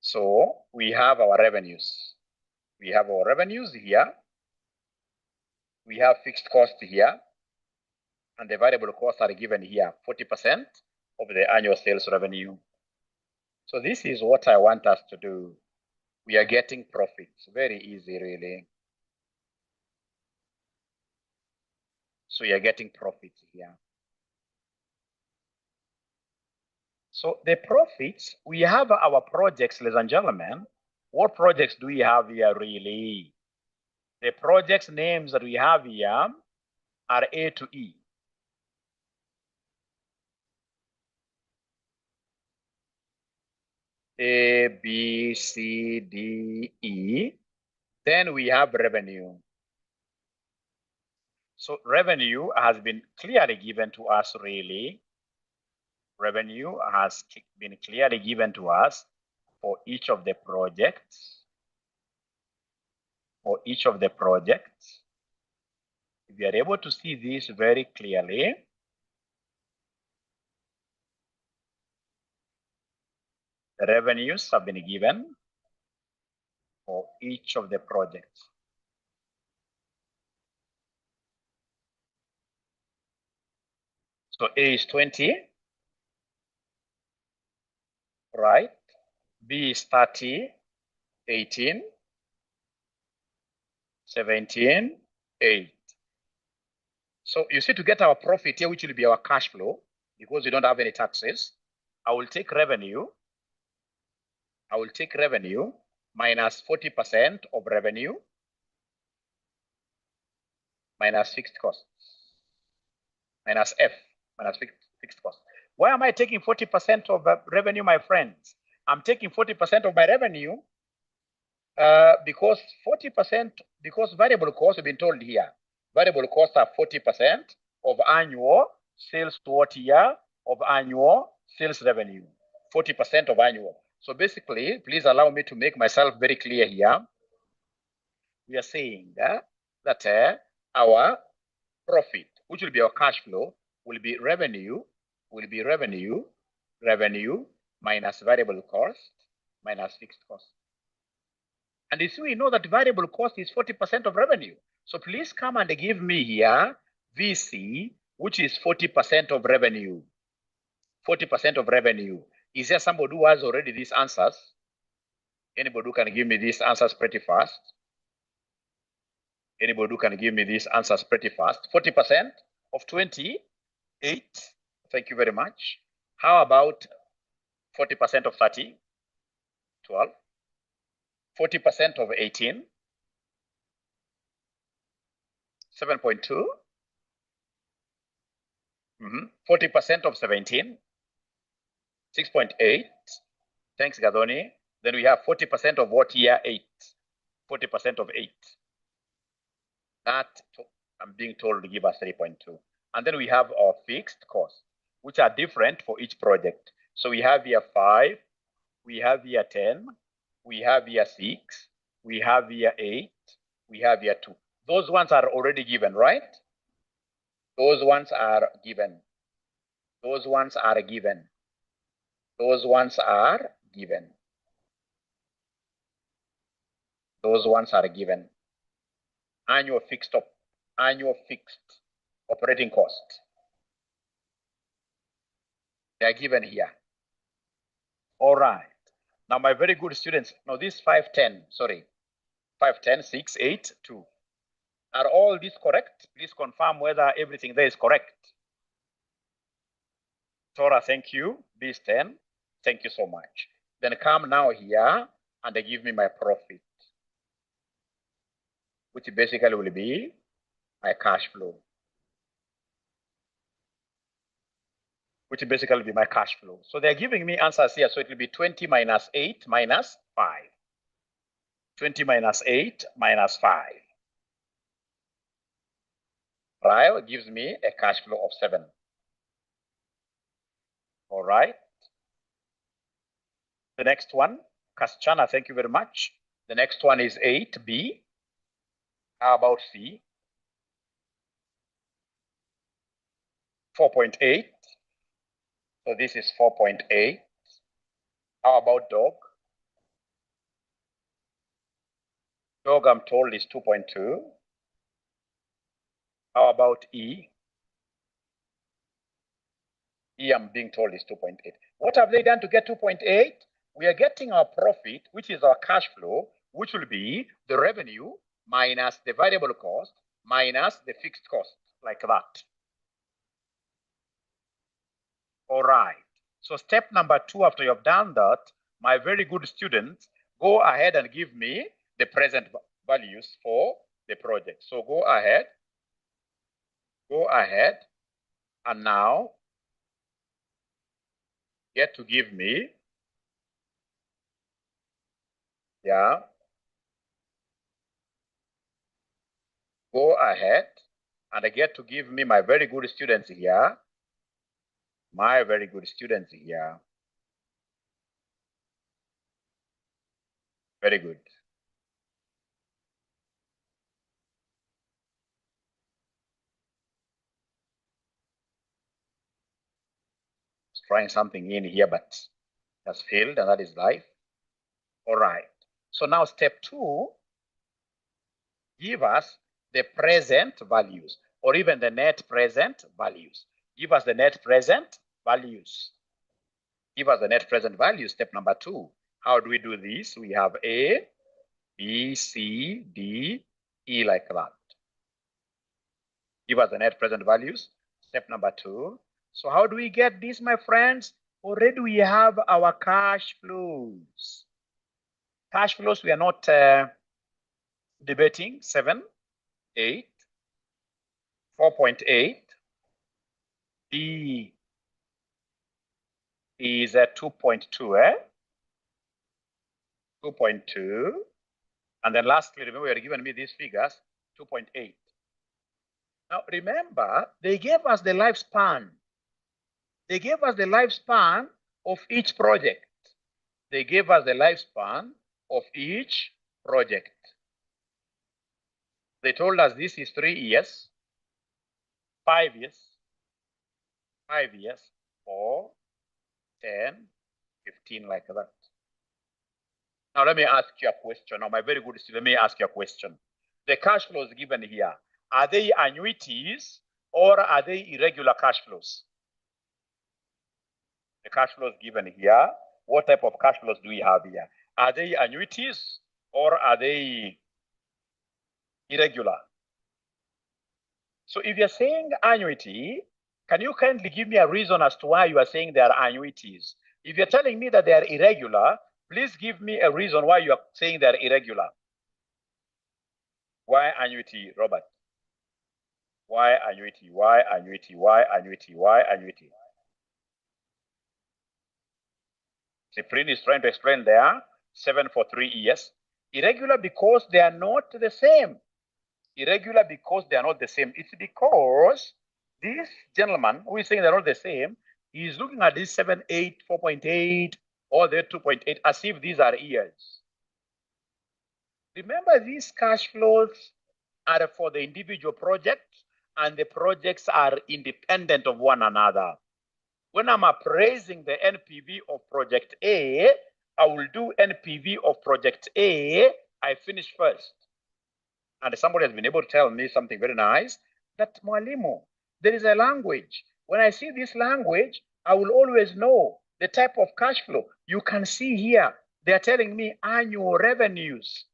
So we have our revenues. We have our revenues here. We have fixed cost here. And the variable costs are given here, 40% of the annual sales revenue. So this is what I want us to do. We are getting profits. Very easy, really. So you are getting profits here. So the profits, we have our projects, ladies and gentlemen. What projects do we have here, really? The projects names that we have here are A to E. A, B, C, D, E. Then we have revenue. So revenue has been clearly given to us, really. Revenue has been clearly given to us for each of the projects. For each of the projects. If you are able to see this very clearly, the revenues have been given for each of the projects. So A is 20, right? B is 30, 18, 17, 8. So you see, to get our profit here, which will be our cash flow, because we don't have any taxes, I will take revenue. I will take revenue minus 40% of revenue minus fixed costs. Minus F, minus fixed costs. Why am I taking 40% of revenue, my friends? I'm taking 40% of my revenue because 40%, because variable costs have been told here. Variable costs are 40% of annual sales to what year of annual sales revenue. 40% of annual. So basically, please allow me to make myself very clear here. We are saying that our profit, which will be our cash flow, will be revenue minus variable cost minus fixed cost. And if we know that variable cost is 40% of revenue, so please come and give me here VC, which is 40% of revenue. 40% of revenue. Is there somebody who has already these answers? Anybody who can give me these answers pretty fast? Anybody who can give me these answers pretty fast? 40% of 28. Thank you very much. How about 40% of 30? 12. 40% of 18? 7.2. 40% of 17? 6.8. Thanks, Gadoni. Then we have 40% of what year? 8. 40% of 8. That I'm being told to give us 3.2. And then we have our fixed costs, which are different for each project. So we have here 5, we have here 10, we have here 6, we have here 8, we have here 2. Those ones are already given, right? Those ones are given. Those ones are given. Those ones are given. Those ones are given. Annual fixed operating cost. They are given here. All right. Now, my very good students, now this 510, sorry, 510, 6, 8, 2. Are all these correct? Please confirm whether everything there is correct. Tora, thank you. This 10, thank you so much. Then come now here and they give me my profit, which basically will be my cash flow. Which basically will be my cash flow. So they're giving me answers here. So it will be 20 minus 8 minus 5. 20 minus 8 minus 5. Right? Gives me a cash flow of 7. All right. The next one, Kaschana, thank you very much. The next one is 8B. How about C? 4.8. So this is 4.8. How about dog? Dog, I'm told, is 2.2. How about E? E, I'm being told, is 2.8. What have they done to get 2.8? we are getting our profit, which is our cash flow, which will be the revenue minus the variable cost minus the fixed cost, like that. All right. So step number 2, after you have done that, my very good students, go ahead and give me the present values for the project. So go ahead and now get to give me, go ahead and get to give me my very good students here. My very good students here. Very good. Trying something in here, but has failed, and that is life. All right. So now step 2, give us the present values, or even the net present values. Give us the net present values. Give us the net present values, step number 2. How do we do this? We have A, B, C, D, E, like that. Give us the net present values, step number 2. So how do we get this, my friends? Already we have our cash flows. Cash flows, we are not debating. 7, 8, 4.8. D is 2.2, 2.2. And then lastly, remember, you are giving me these figures, 2.8. Now, remember, they gave us the lifespan. They gave us the lifespan of each project. They gave us the lifespan of each project. They told us this is 3 years, 5 years, 5 years, 4, 10, 15, like that. Now, let me ask you a question. Now, my very good student, let me ask you a question. The cash flows given here, are they annuities or are they irregular cash flows? The cash flows given here, what type of cash flows do we have here? Are they annuities or are they irregular? So if you're saying annuity, can you kindly give me a reason as to why you are saying they are annuities? If you're telling me that they are irregular, please give me a reason why you are saying they are irregular. Why annuity, Robert? Why annuity? Why annuity? Why annuity? Why annuity? Cyprian is trying to explain there, 7 for 3 years. Irregular because they are not the same. Irregular because they are not the same. It's because this gentleman who is saying they're not the same, he is looking at this 7, 8, 4.8, or the 2.8 as if these are years. Remember, these cash flows are for the individual projects, and the projects are independent of one another. When I'm appraising the NPV of project A, I will do NPV of project A. I finish first. And somebody has been able to tell me something very nice, that Mwalimu, there is a language. When I see this language, I will always know the type of cash flow. You can see here, they are telling me annual revenues.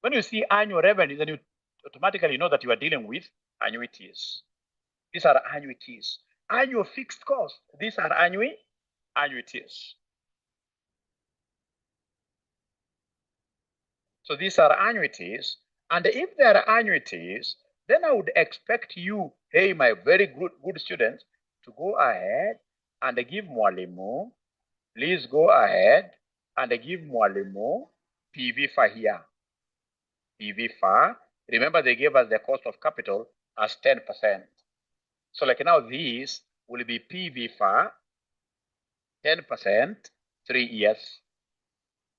When you see annual revenues, then you automatically know that you are dealing with annuities. These are annuities. Annual fixed costs, these are annuities. So these are annuities. And if they are annuities, then I would expect you, hey, my very good students, to go ahead and give Mwalimu. Please go ahead and give Mwalimu PV-FA here. PV-FA. Remember, they gave us the cost of capital as 10%. So like now, these will be PV-FA, 10%, 3 years.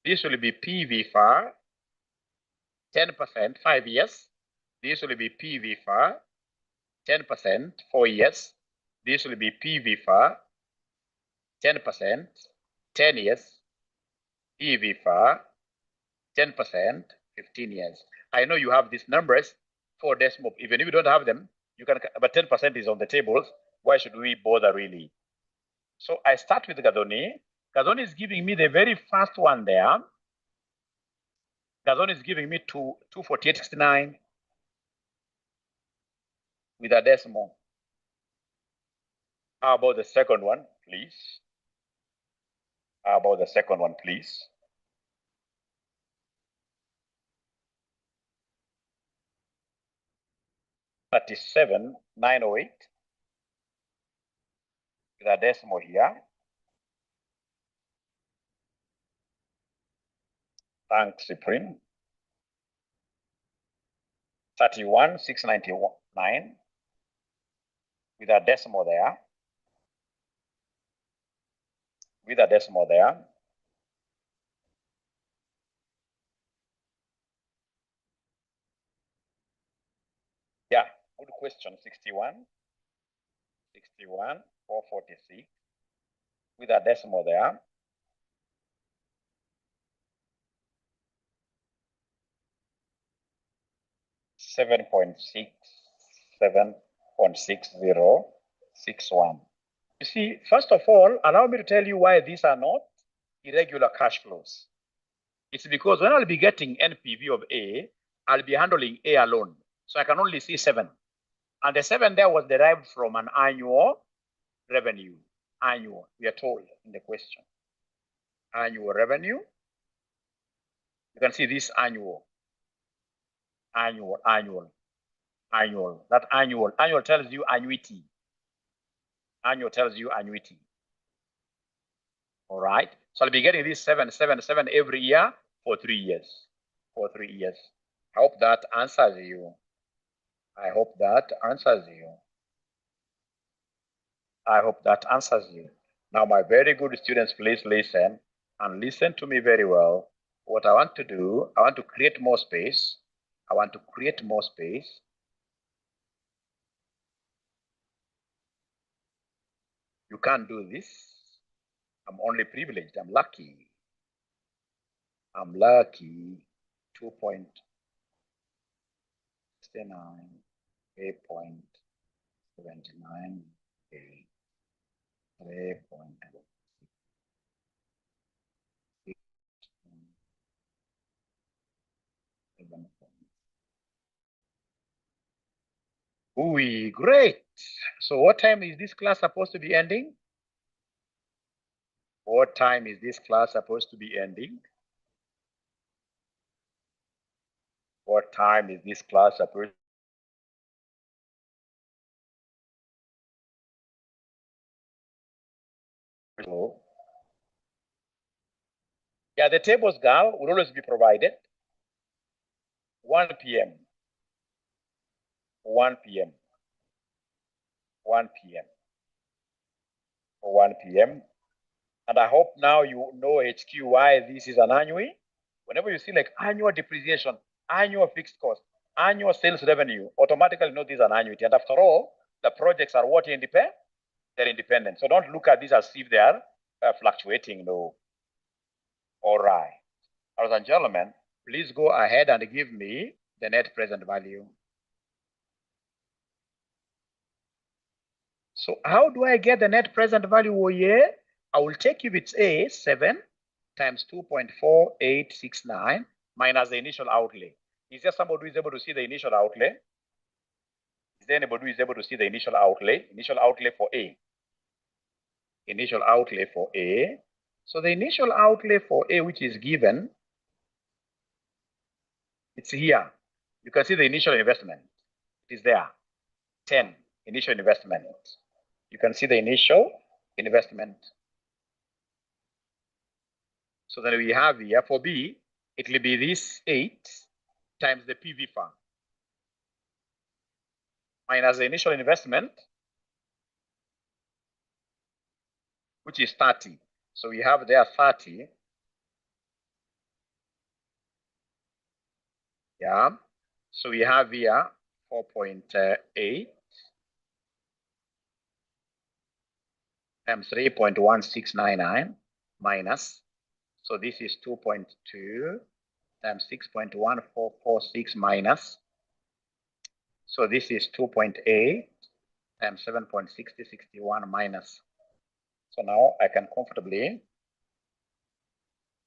This will be PV-FA, 10%, 5 years. This will be PV-FA, 10%, 4 years. This will be PV-FA, 10%, 10 years. PV-FA, 10%, 15 years. I know you have these numbers for decimal. Even if you don't have them, you can, but 10% is on the tables. Why should we bother really? So I start with Gadoni. Gazon is giving me the very first one there. Gazon is giving me 248.69 with a decimal. How about the second one, please? How about the second one, please? $37,908 with a decimal here. Thanks, Supreme. 31,699 with a decimal there. With a decimal there. Yeah, good question. 61,446 with a decimal there. $7.6061. You see, first of all, allow me to tell you why these are not irregular cash flows. It's because when I'll be getting NPV of A, I'll be handling A alone. So I can only see 7. And the 7 there was derived from an annual revenue. Annual, we are told in the question. Annual revenue. You can see this annual. Annual. That annual tells you annuity. Annual tells you annuity. All right. So I'll be getting this 777 every year for 3 years. For 3 years. I hope that answers you. I hope that answers you. I hope that answers you. Now, my very good students, please listen and listen to me very well. What I want to do, I want to create more space. I want to create more space. You can't do this. I'm only privileged. I'm lucky. I'm lucky. 2.69, 8.79, 3.6. Ooh, great. So what time is this class supposed to be ending? What time is this class supposed to be ending? What time is this class supposed to? Yeah, the tables, girl, will always be provided. 1 p.m. 1 p.m. 1 p.m. 1 p.m. And I hope now you know HQ why this is an annual. Whenever you see like annual depreciation, annual fixed cost, annual sales revenue, automatically know this is an annuity. And after all, the projects are what independent? They're independent. So don't look at this as if they are fluctuating. No. All right. Ladies and gentlemen, please go ahead and give me the net present value. So how do I get the net present value? Oh, yeah. I will take if it's A, 7 times 2.4869 minus the initial outlay. Is there somebody who is able to see the initial outlay? Is there anybody who is able to see the initial outlay? Initial outlay for A. Initial outlay for A. So the initial outlay for A, which is given, it's here. You can see the initial investment. It is there. 10 initial investment. You can see the initial investment. So then we have here for B, it will be this 8 times the PV fund minus the initial investment, which is 30. So we have there 30. Yeah. So we have here 4.8 times 3.1699 minus. So this is 2.2 times 6.1446 minus. So this is 2.8 times 7.6061 minus. So now I can comfortably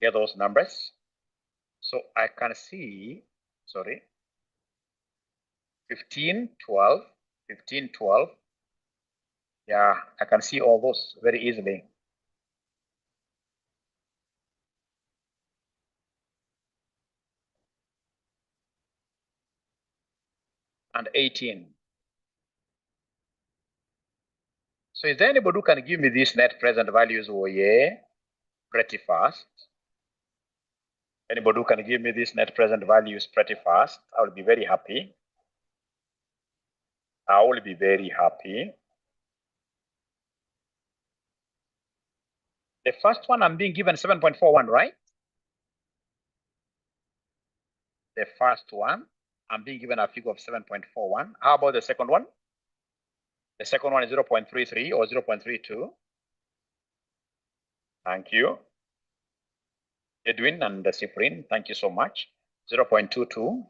Get those numbers. So I can see, 15, 12, 15, 12. Yeah, I can see all those very easily. And 18. So is there anybody who can give me these net present values pretty fast? Anybody who can give me these net present values pretty fast? I will be very happy. I will be very happy. The first one I'm being given 7.41, right? The first one, I'm being given a figure of 7.41. How about the second one? The second one is 0.33 or 0.32. Thank you. Edwin and Cyprian, thank you so much. 0.22.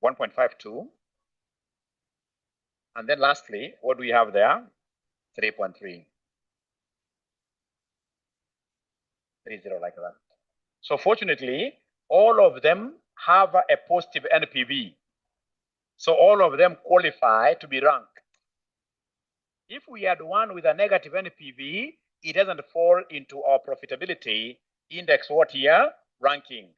1.52. And then lastly, what do we have there? 3.3. 30 like that. So fortunately, all of them have a positive NPV. So all of them qualify to be ranked. If we had one with a negative NPV, it doesn't fall into our profitability index ranking.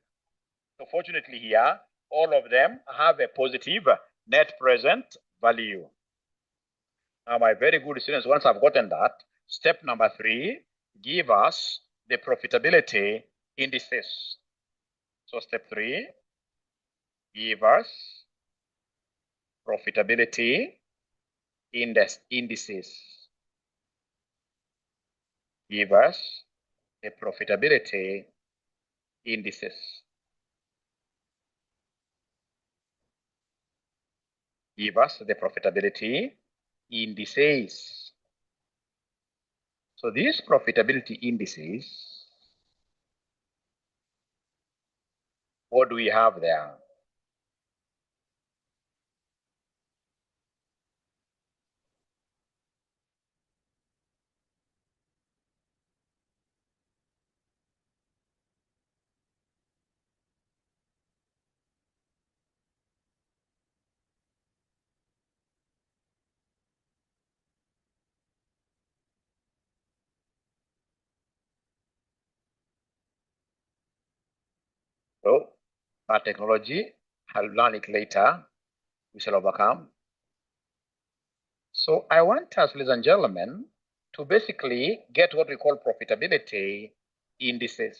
So fortunately here, all of them have a positive net present value. Now, my very good students, once I've gotten that, step number 3, give us the profitability indices. So step 3, give us profitability indices. Give us the profitability indices. Give us the profitability indices. So these profitability indices, what do we have there? So our technology, I'll learn it later. We shall overcome. So I want us, ladies and gentlemen, to basically get what we call profitability indices.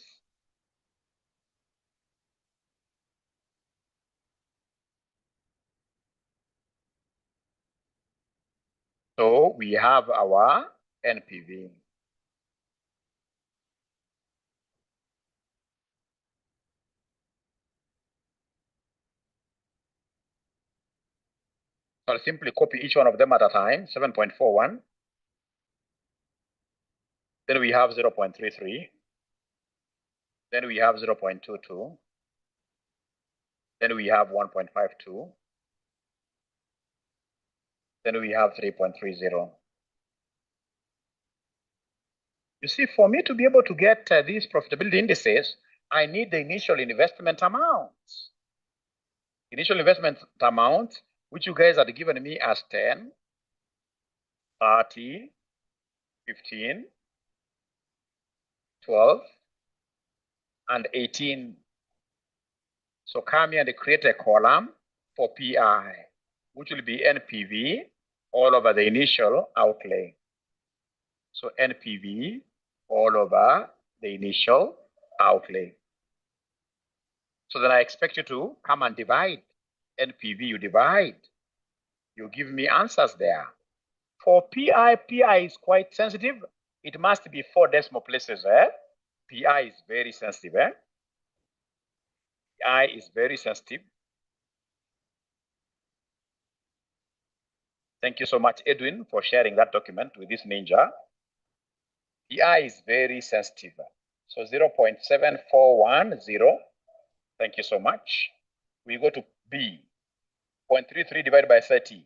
So we have our NPV. So I'll simply copy each one of them at a time, 7.41. Then we have 0.33. Then we have 0.22. Then we have 1.52. Then we have 3.30. You see, for me to be able to get these profitability indices, I need the initial investment amounts. Initial investment amount, which you guys had given me as 10, 30, 15, 12, and 18. So come here and create a column for PI, which will be NPV all over the initial outlay. So NPV all over the initial outlay. So then I expect you to come and divide. NPV, you divide. You give me answers there. For PI is quite sensitive. It must be 4 decimal places. PI is very sensitive. PI is very sensitive. Thank you so much, Edwin, for sharing that document with this ninja. PI is very sensitive. So 0.7410. Thank you so much. We go to B. 0.33 divided by 30.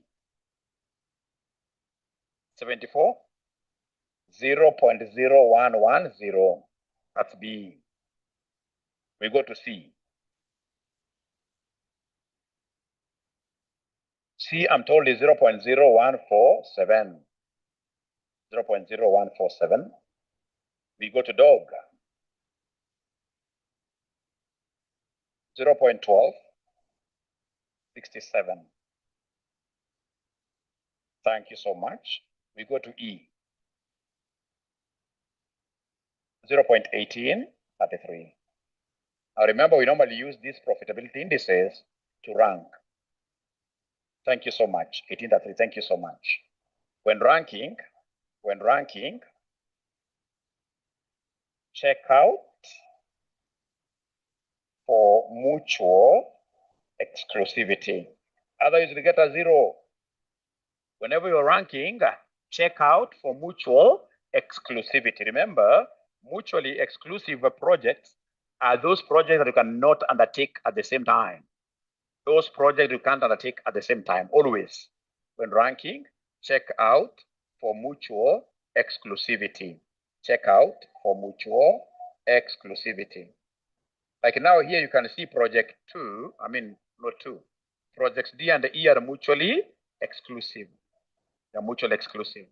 74, 0.0110. That's B. We go to C. C, I'm told, is 0.0147. 0.0147. We go to dog. 0.12. 67. Thank you so much. We go to E. 0.18. 33. Now remember, we normally use these profitability indices to rank. Thank you so much. 18.3. Thank you so much. When ranking, check out for mutual exclusivity. Otherwise, you get a 0. Whenever you're ranking, check out for mutual exclusivity. Remember, mutually exclusive projects are those projects that you cannot undertake at the same time. Those projects you can't undertake at the same time, always. When ranking, check out for mutual exclusivity. Check out for mutual exclusivity. Like now here you can see project 2, not 2. Projects D and E are mutually exclusive. They're mutually exclusive.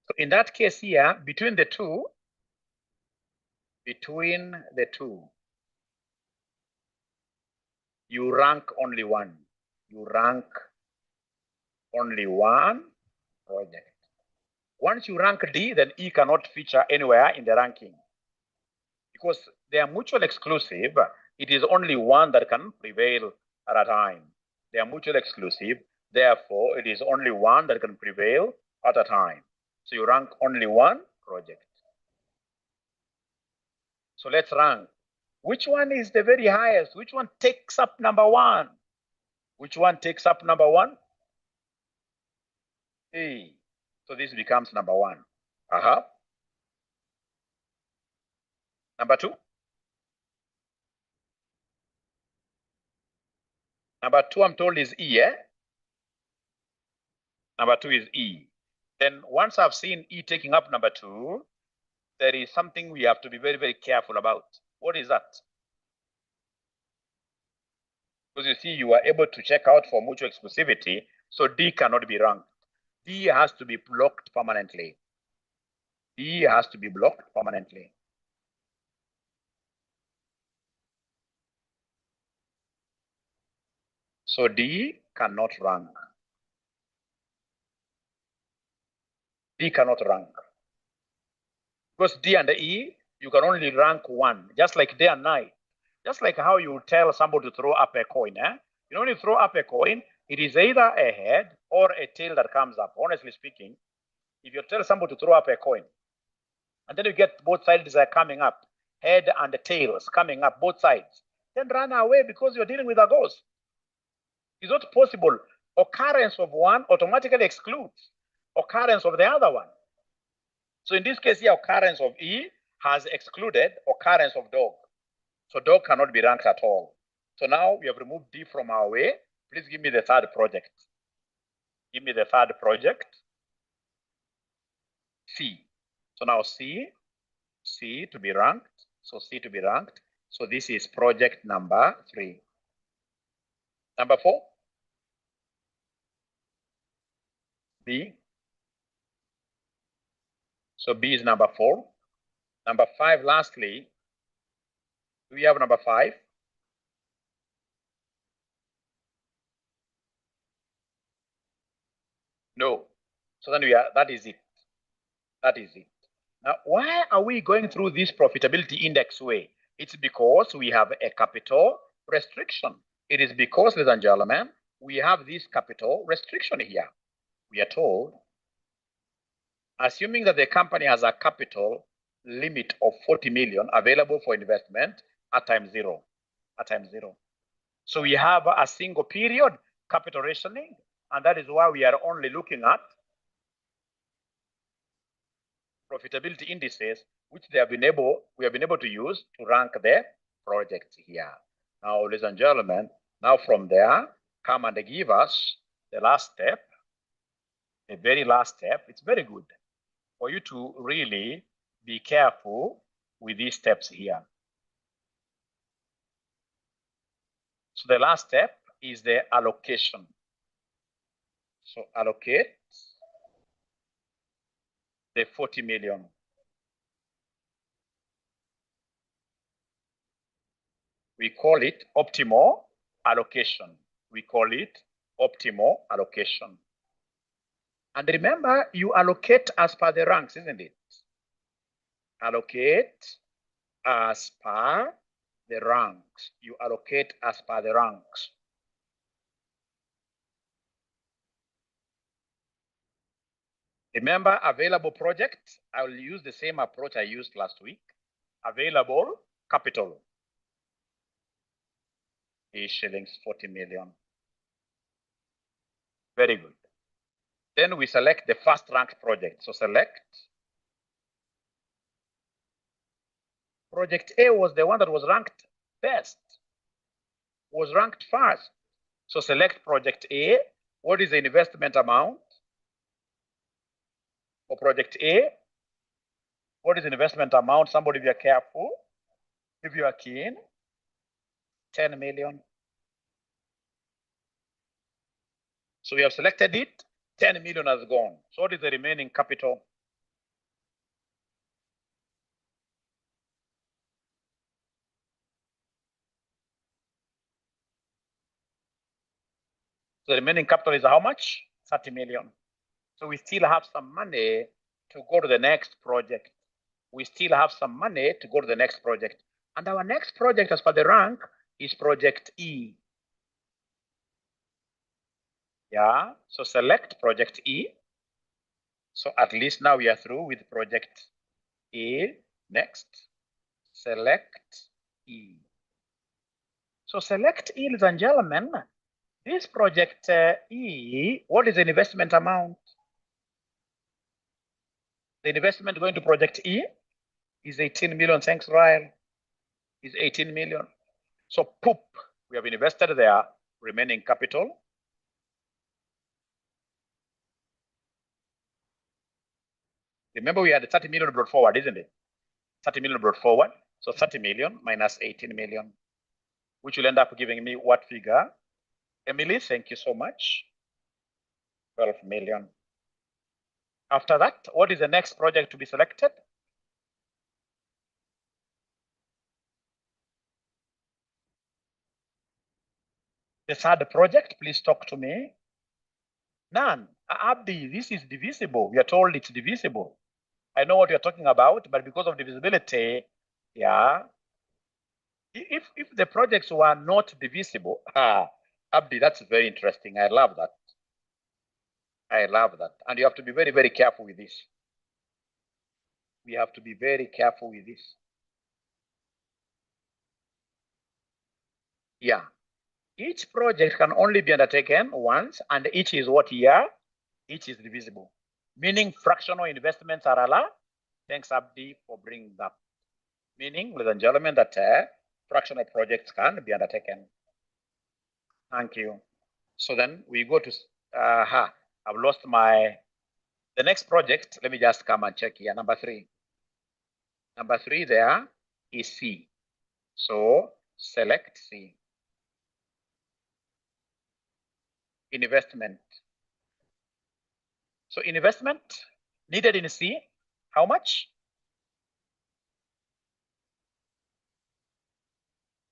So in that case here, between the two, you rank only one. You rank only one project. Once you rank D, then E cannot feature anywhere in the ranking. Because they are mutually exclusive, it is only one that can prevail at a time. They are mutually exclusive, therefore it is only one that can prevail at a time. So you rank only one project. So let's rank. Which one is the very highest? Which one takes up number 1? Which one takes up number 1? A. So this becomes number 1. Number 2. Number 2, I'm told, is E, eh? Number 2 is E. Then once I've seen E taking up number 2, there is something we have to be very, very careful about. What is that? Because you see, you are able to check out for mutual exclusivity, so D cannot be ranked. D has to be blocked permanently. D has to be blocked permanently. So D cannot rank. D cannot rank. Because D and E, you can only rank one, just like day and night. Just like how you tell somebody to throw up a coin. You know, when you throw up a coin, it is either a head or a tail that comes up. Honestly speaking, if you tell somebody to throw up a coin, and then you get both sides are coming up, head and the tails coming up, both sides, then run away because you're dealing with a ghost. It's not possible. Occurrence of one automatically excludes occurrence of the other one. So in this case here, occurrence of E has excluded occurrence of dog. So dog cannot be ranked at all. So now we have removed D from our way. Please give me the third project. Give me the third project. C. So now C to be ranked. So C to be ranked. So this is project number 3. Number 4. B. So B is number 4. Number 5, lastly, do we have number 5? No. So then that is it. That is it. Now, why are we going through this profitability index way? It's because we have a capital restriction. It is because, ladies and gentlemen, we have this capital restriction here. We are told, assuming that the company has a capital limit of 40 million available for investment at time 0. So we have a single period capital rationing, and that is why we are only looking at profitability indices, which we have been able to use to rank the projects here. Now, ladies and gentlemen, now from there, come and give us the last step, the very last step. It's very good for you to really be careful with these steps here. So the last step is the allocation. So allocate the 40 million. We call it optimal allocation. We call it optimal allocation. And remember, you allocate as per the ranks, isn't it? Allocate as per the ranks. You allocate as per the ranks. Remember, available project, I will use the same approach I used last week. Available capital is shillings 40 million. Very good. Then we select the first ranked project. So select. Project A was the one that was ranked best, was ranked first. So select project A. What is the investment amount for project A? What is the investment amount? Somebody, if you're careful, if you are keen, 10 million. So we have selected it, 10 million has gone. So what is the remaining capital? So the remaining capital is how much? 30 million. So we still have some money to go to the next project. We still have some money to go to the next project. And our next project as per the rank is project E. Yeah, so select project E. So at least now we are through with project E. Next, select E. So select E, ladies and gentlemen. This project E, what is the investment amount? The investment going to project E is 18 million. Thanks, Ryan. Is 18 million. So poop, we have invested there, remaining capital. Remember, we had 30 million brought forward, isn't it? 30 million brought forward. So 30 million minus 18 million, which will end up giving me what figure? Emily, thank you so much. 12 million. After that, what is the next project to be selected? The third project, please talk to me. None. Abdi, this is divisible. We are told it's divisible. I know what you're talking about, but because of divisibility, yeah. If the projects were not divisible, Abdi, that's very interesting. I love that. I love that. And you have to be very, very careful with this. We have to be very careful with this. Yeah. Each project can only be undertaken once, and each is what year? Each is divisible. Meaning fractional investments are allowed. Thanks, Abdi, for bringing that. Meaning, ladies and gentlemen, that fractional projects can be undertaken. Thank you. So then we go to, I've lost the next project. Let me just come and check here. Number 3. Number 3 there is C. So select C. Investment. So investment needed in C, how much?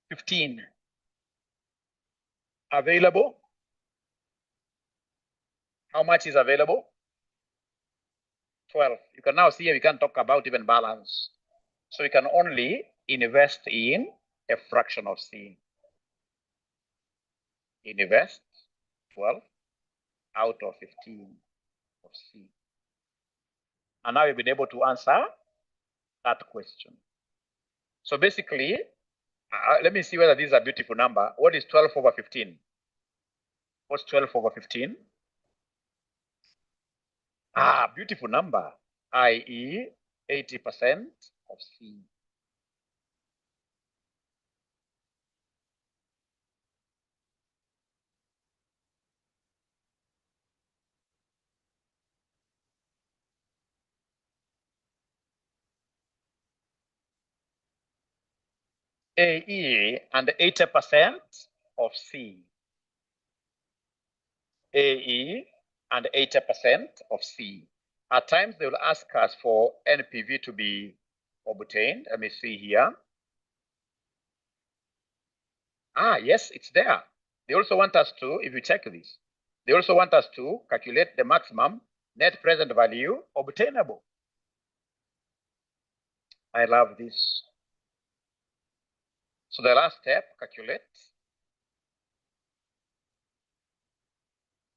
15. Available. How much is available? 12. You can now see we can talk about even balance. So we can only invest in a fraction of C. Invest 12 out of 15 of C. And now we've been able to answer that question. So basically, Let me see whether this is a beautiful number. What is 12 over 15? What's 12 over 15? Beautiful number, i.e. 80% of C. AE and 80% of C. AE and 80% of C. At times they will ask us for NPV to be obtained. Let me see here. Yes, it's there. They also want us to, if you check this, they also want us to calculate the maximum net present value obtainable. I love this. So the last step, calculate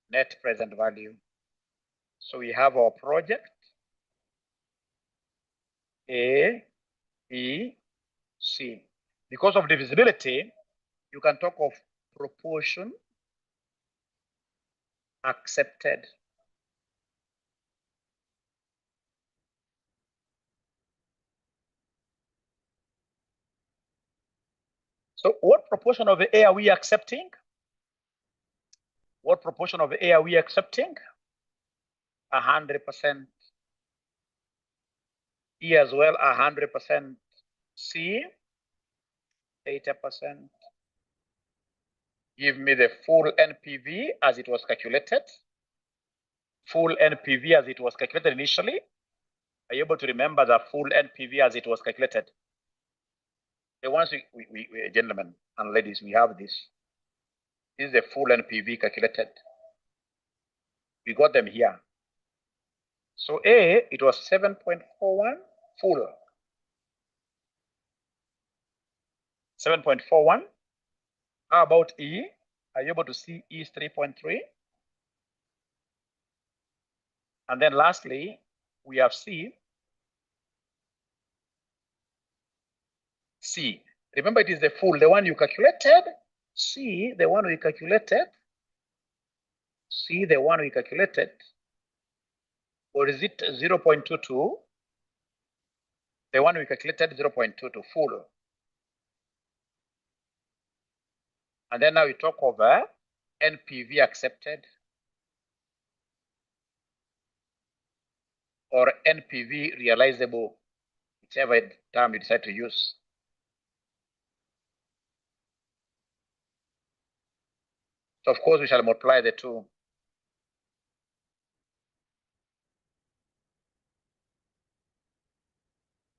net present value. So we have our project A, E, C. Because of divisibility, you can talk of proportion accepted. So what proportion of A are we accepting? What proportion of A are we accepting? 100%. E as well, 100%. C, 80%. Give me the full NPV as it was calculated. Full NPV as it was calculated initially. Are you able to remember the full NPV as it was calculated? The ones we gentlemen and ladies, we have this. This is the full NPV calculated. We got them here. So A, it was 7.41 full. 7.41. How about E? Are you able to see E is 3.3? And then lastly, we have C. C. Remember, it is the full, the one you calculated. C, the one we calculated. C, the one we calculated. Or is it 0.22? The one we calculated 0.22 full. And then now we talk over NPV accepted or NPV realizable, whichever term you decide to use. So of course we shall multiply the two.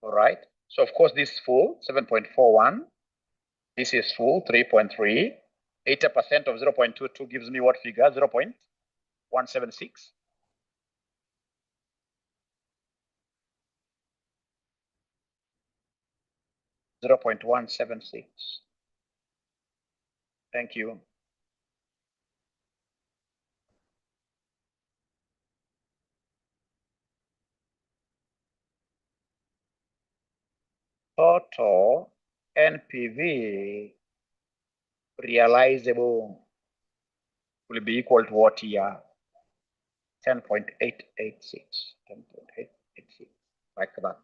All right. So of course this is full, 7.41. This is full, 3.3. 80% of 0.22 gives me what figure? 0.176. $0.176. Thank you. Total NPV realizable will be equal to what here? 10.886. 10.886, like that.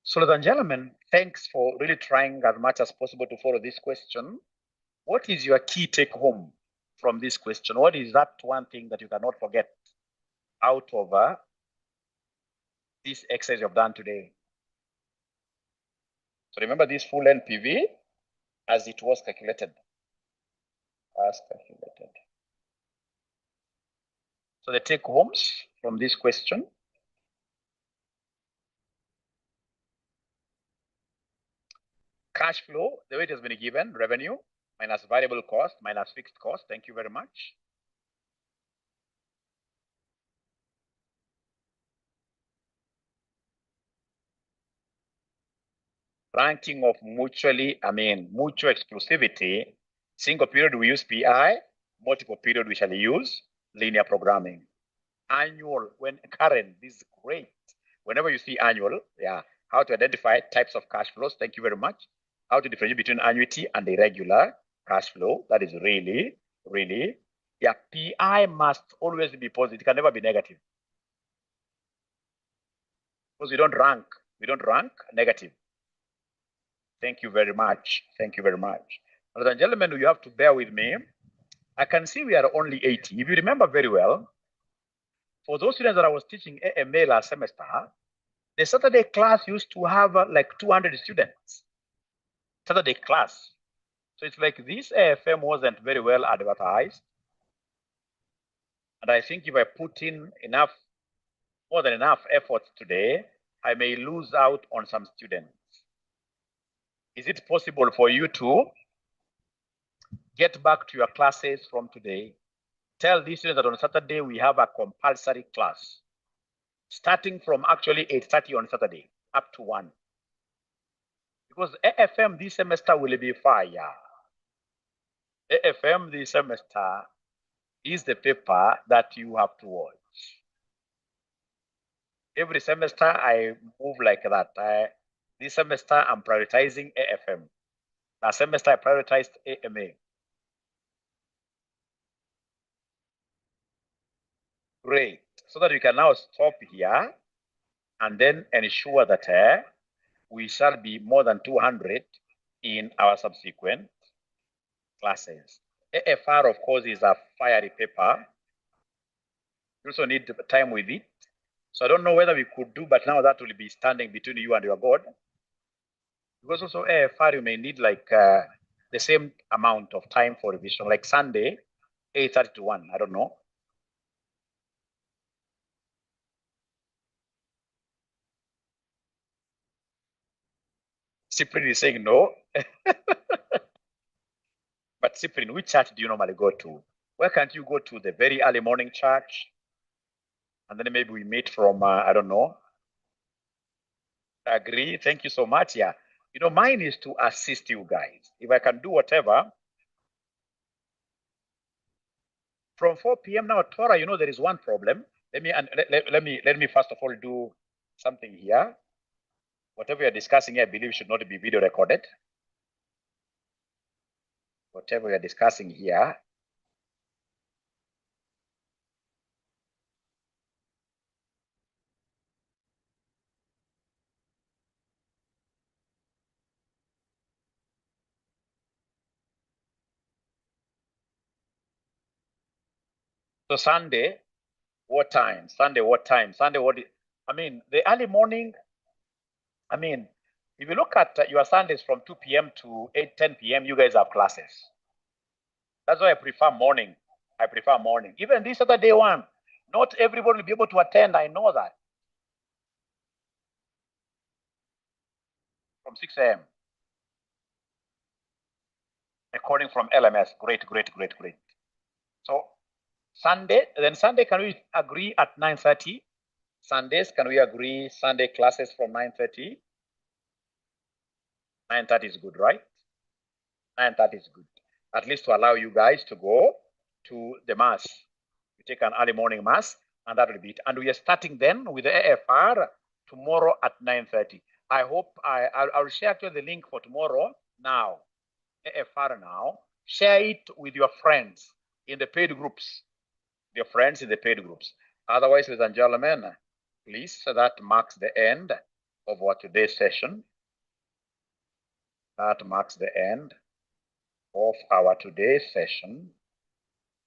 So, ladies and gentlemen, thanks for really trying as much as possible to follow this question. What is your key take home from this question? What is that one thing that you cannot forget out of this exercise you've done today? So remember this full NPV as it was calculated. So the take homes from this question. Cash flow, the way it has been given, revenue minus variable cost minus fixed cost. Thank you very much. Ranking of mutual exclusivity. Single period we use PI, multiple period we shall use linear programming. Annual, when current, this is great. Whenever you see annual, yeah, how to identify types of cash flows. Thank you very much. How to differentiate between annuity and irregular cash flow. That is really, really, yeah, PI must always be positive. It can never be negative. Because we don't rank negative. Thank you very much. Thank you very much. Ladies and gentlemen, you have to bear with me. I can see we are only 80. If you remember very well, for those students that I was teaching AMA last semester, the Saturday class used to have like 200 students. Saturday class. So it's like this AFM wasn't very well advertised. And I think if I put in more than enough effort today, I may lose out on some students. Is it possible for you to get back to your classes from today? Tell these students that on Saturday we have a compulsory class, starting from actually 8:30 on Saturday up to 1. Because AFM this semester will be fire. AFM this semester is the paper that you have to watch. Every semester I move like that. This semester I'm prioritizing AFM. Last semester I prioritized AMA. Great. So that we can now stop here and then ensure that we shall be more than 200 in our subsequent classes. AFR, of course, is a fiery paper. You also need time with it. So I don't know whether we could do, but now that will be standing between you and your God. Because also AFR, you may need like the same amount of time for revision, like Sunday, 8:30 to 1, I don't know. Cyprian is saying no. But Cyprian, which church do you normally go to? Why can't you go to the very early morning church? And then maybe we meet from, I don't know. Agree. Thank you so much. Yeah. You know, mine is to assist you guys. If I can do whatever. From 4 p.m. now, Torah, you know, there is one problem. Let me first of all do something here. Whatever you're discussing here, I believe should not be video recorded. Whatever you're discussing here. So Sunday, what time? Sunday, what time? Sunday, what? I mean, the early morning. I mean, if you look at your Sundays from 2 p.m. to 10 p.m., you guys have classes. That's why I prefer morning. I prefer morning. Even this Saturday one, not everybody will be able to attend. I know that. From 6 a.m. Recording from LMS. Great, great, great, great. So Sunday, then Sunday, can we agree at 9:30? Sundays, can we agree Sunday classes from 9:30? 9:30 is good, right? 9:30 is good. At least to allow you guys to go to the mass. You take an early morning mass, and that will be it. And we are starting then with the AFR tomorrow at 9:30. I hope I'll share actually the link for tomorrow now. AFR now. Share it with your friends in the paid groups. Your friends in the paid groups. Otherwise, ladies and gentlemen, please, so that marks the end of our today's session. That marks the end of our today's session.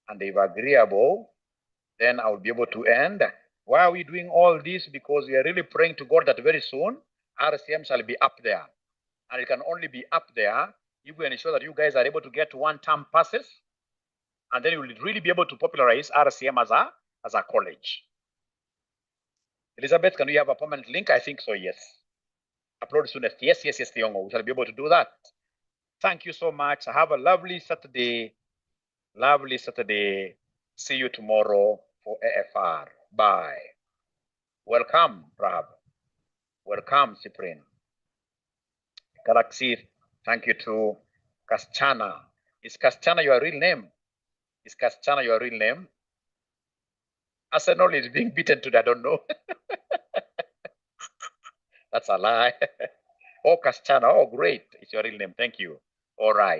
And if agreeable, then I will be able to end. Why are we doing all this? Because we are really praying to God that very soon RCM shall be up there. And it can only be up there if we ensure that you guys are able to get one-term passes. And then you will really be able to popularize RCM as a college. Elizabeth, can we have a permanent link? I think so, yes. Upload soonest. Yes, Thiongo. We shall be able to do that. Thank you so much. Have a lovely Saturday. Lovely Saturday. See you tomorrow for AFR. Bye. Welcome, Rahab. Welcome, Cyprian. Galaxy, thank you to Kaschana. Is Kaschana your real name? Is Kaschana your real name? Arsenal is being beaten today, I don't know. That's a lie. Oh, Kasichana. Oh, great. It's your real name. Thank you. All right.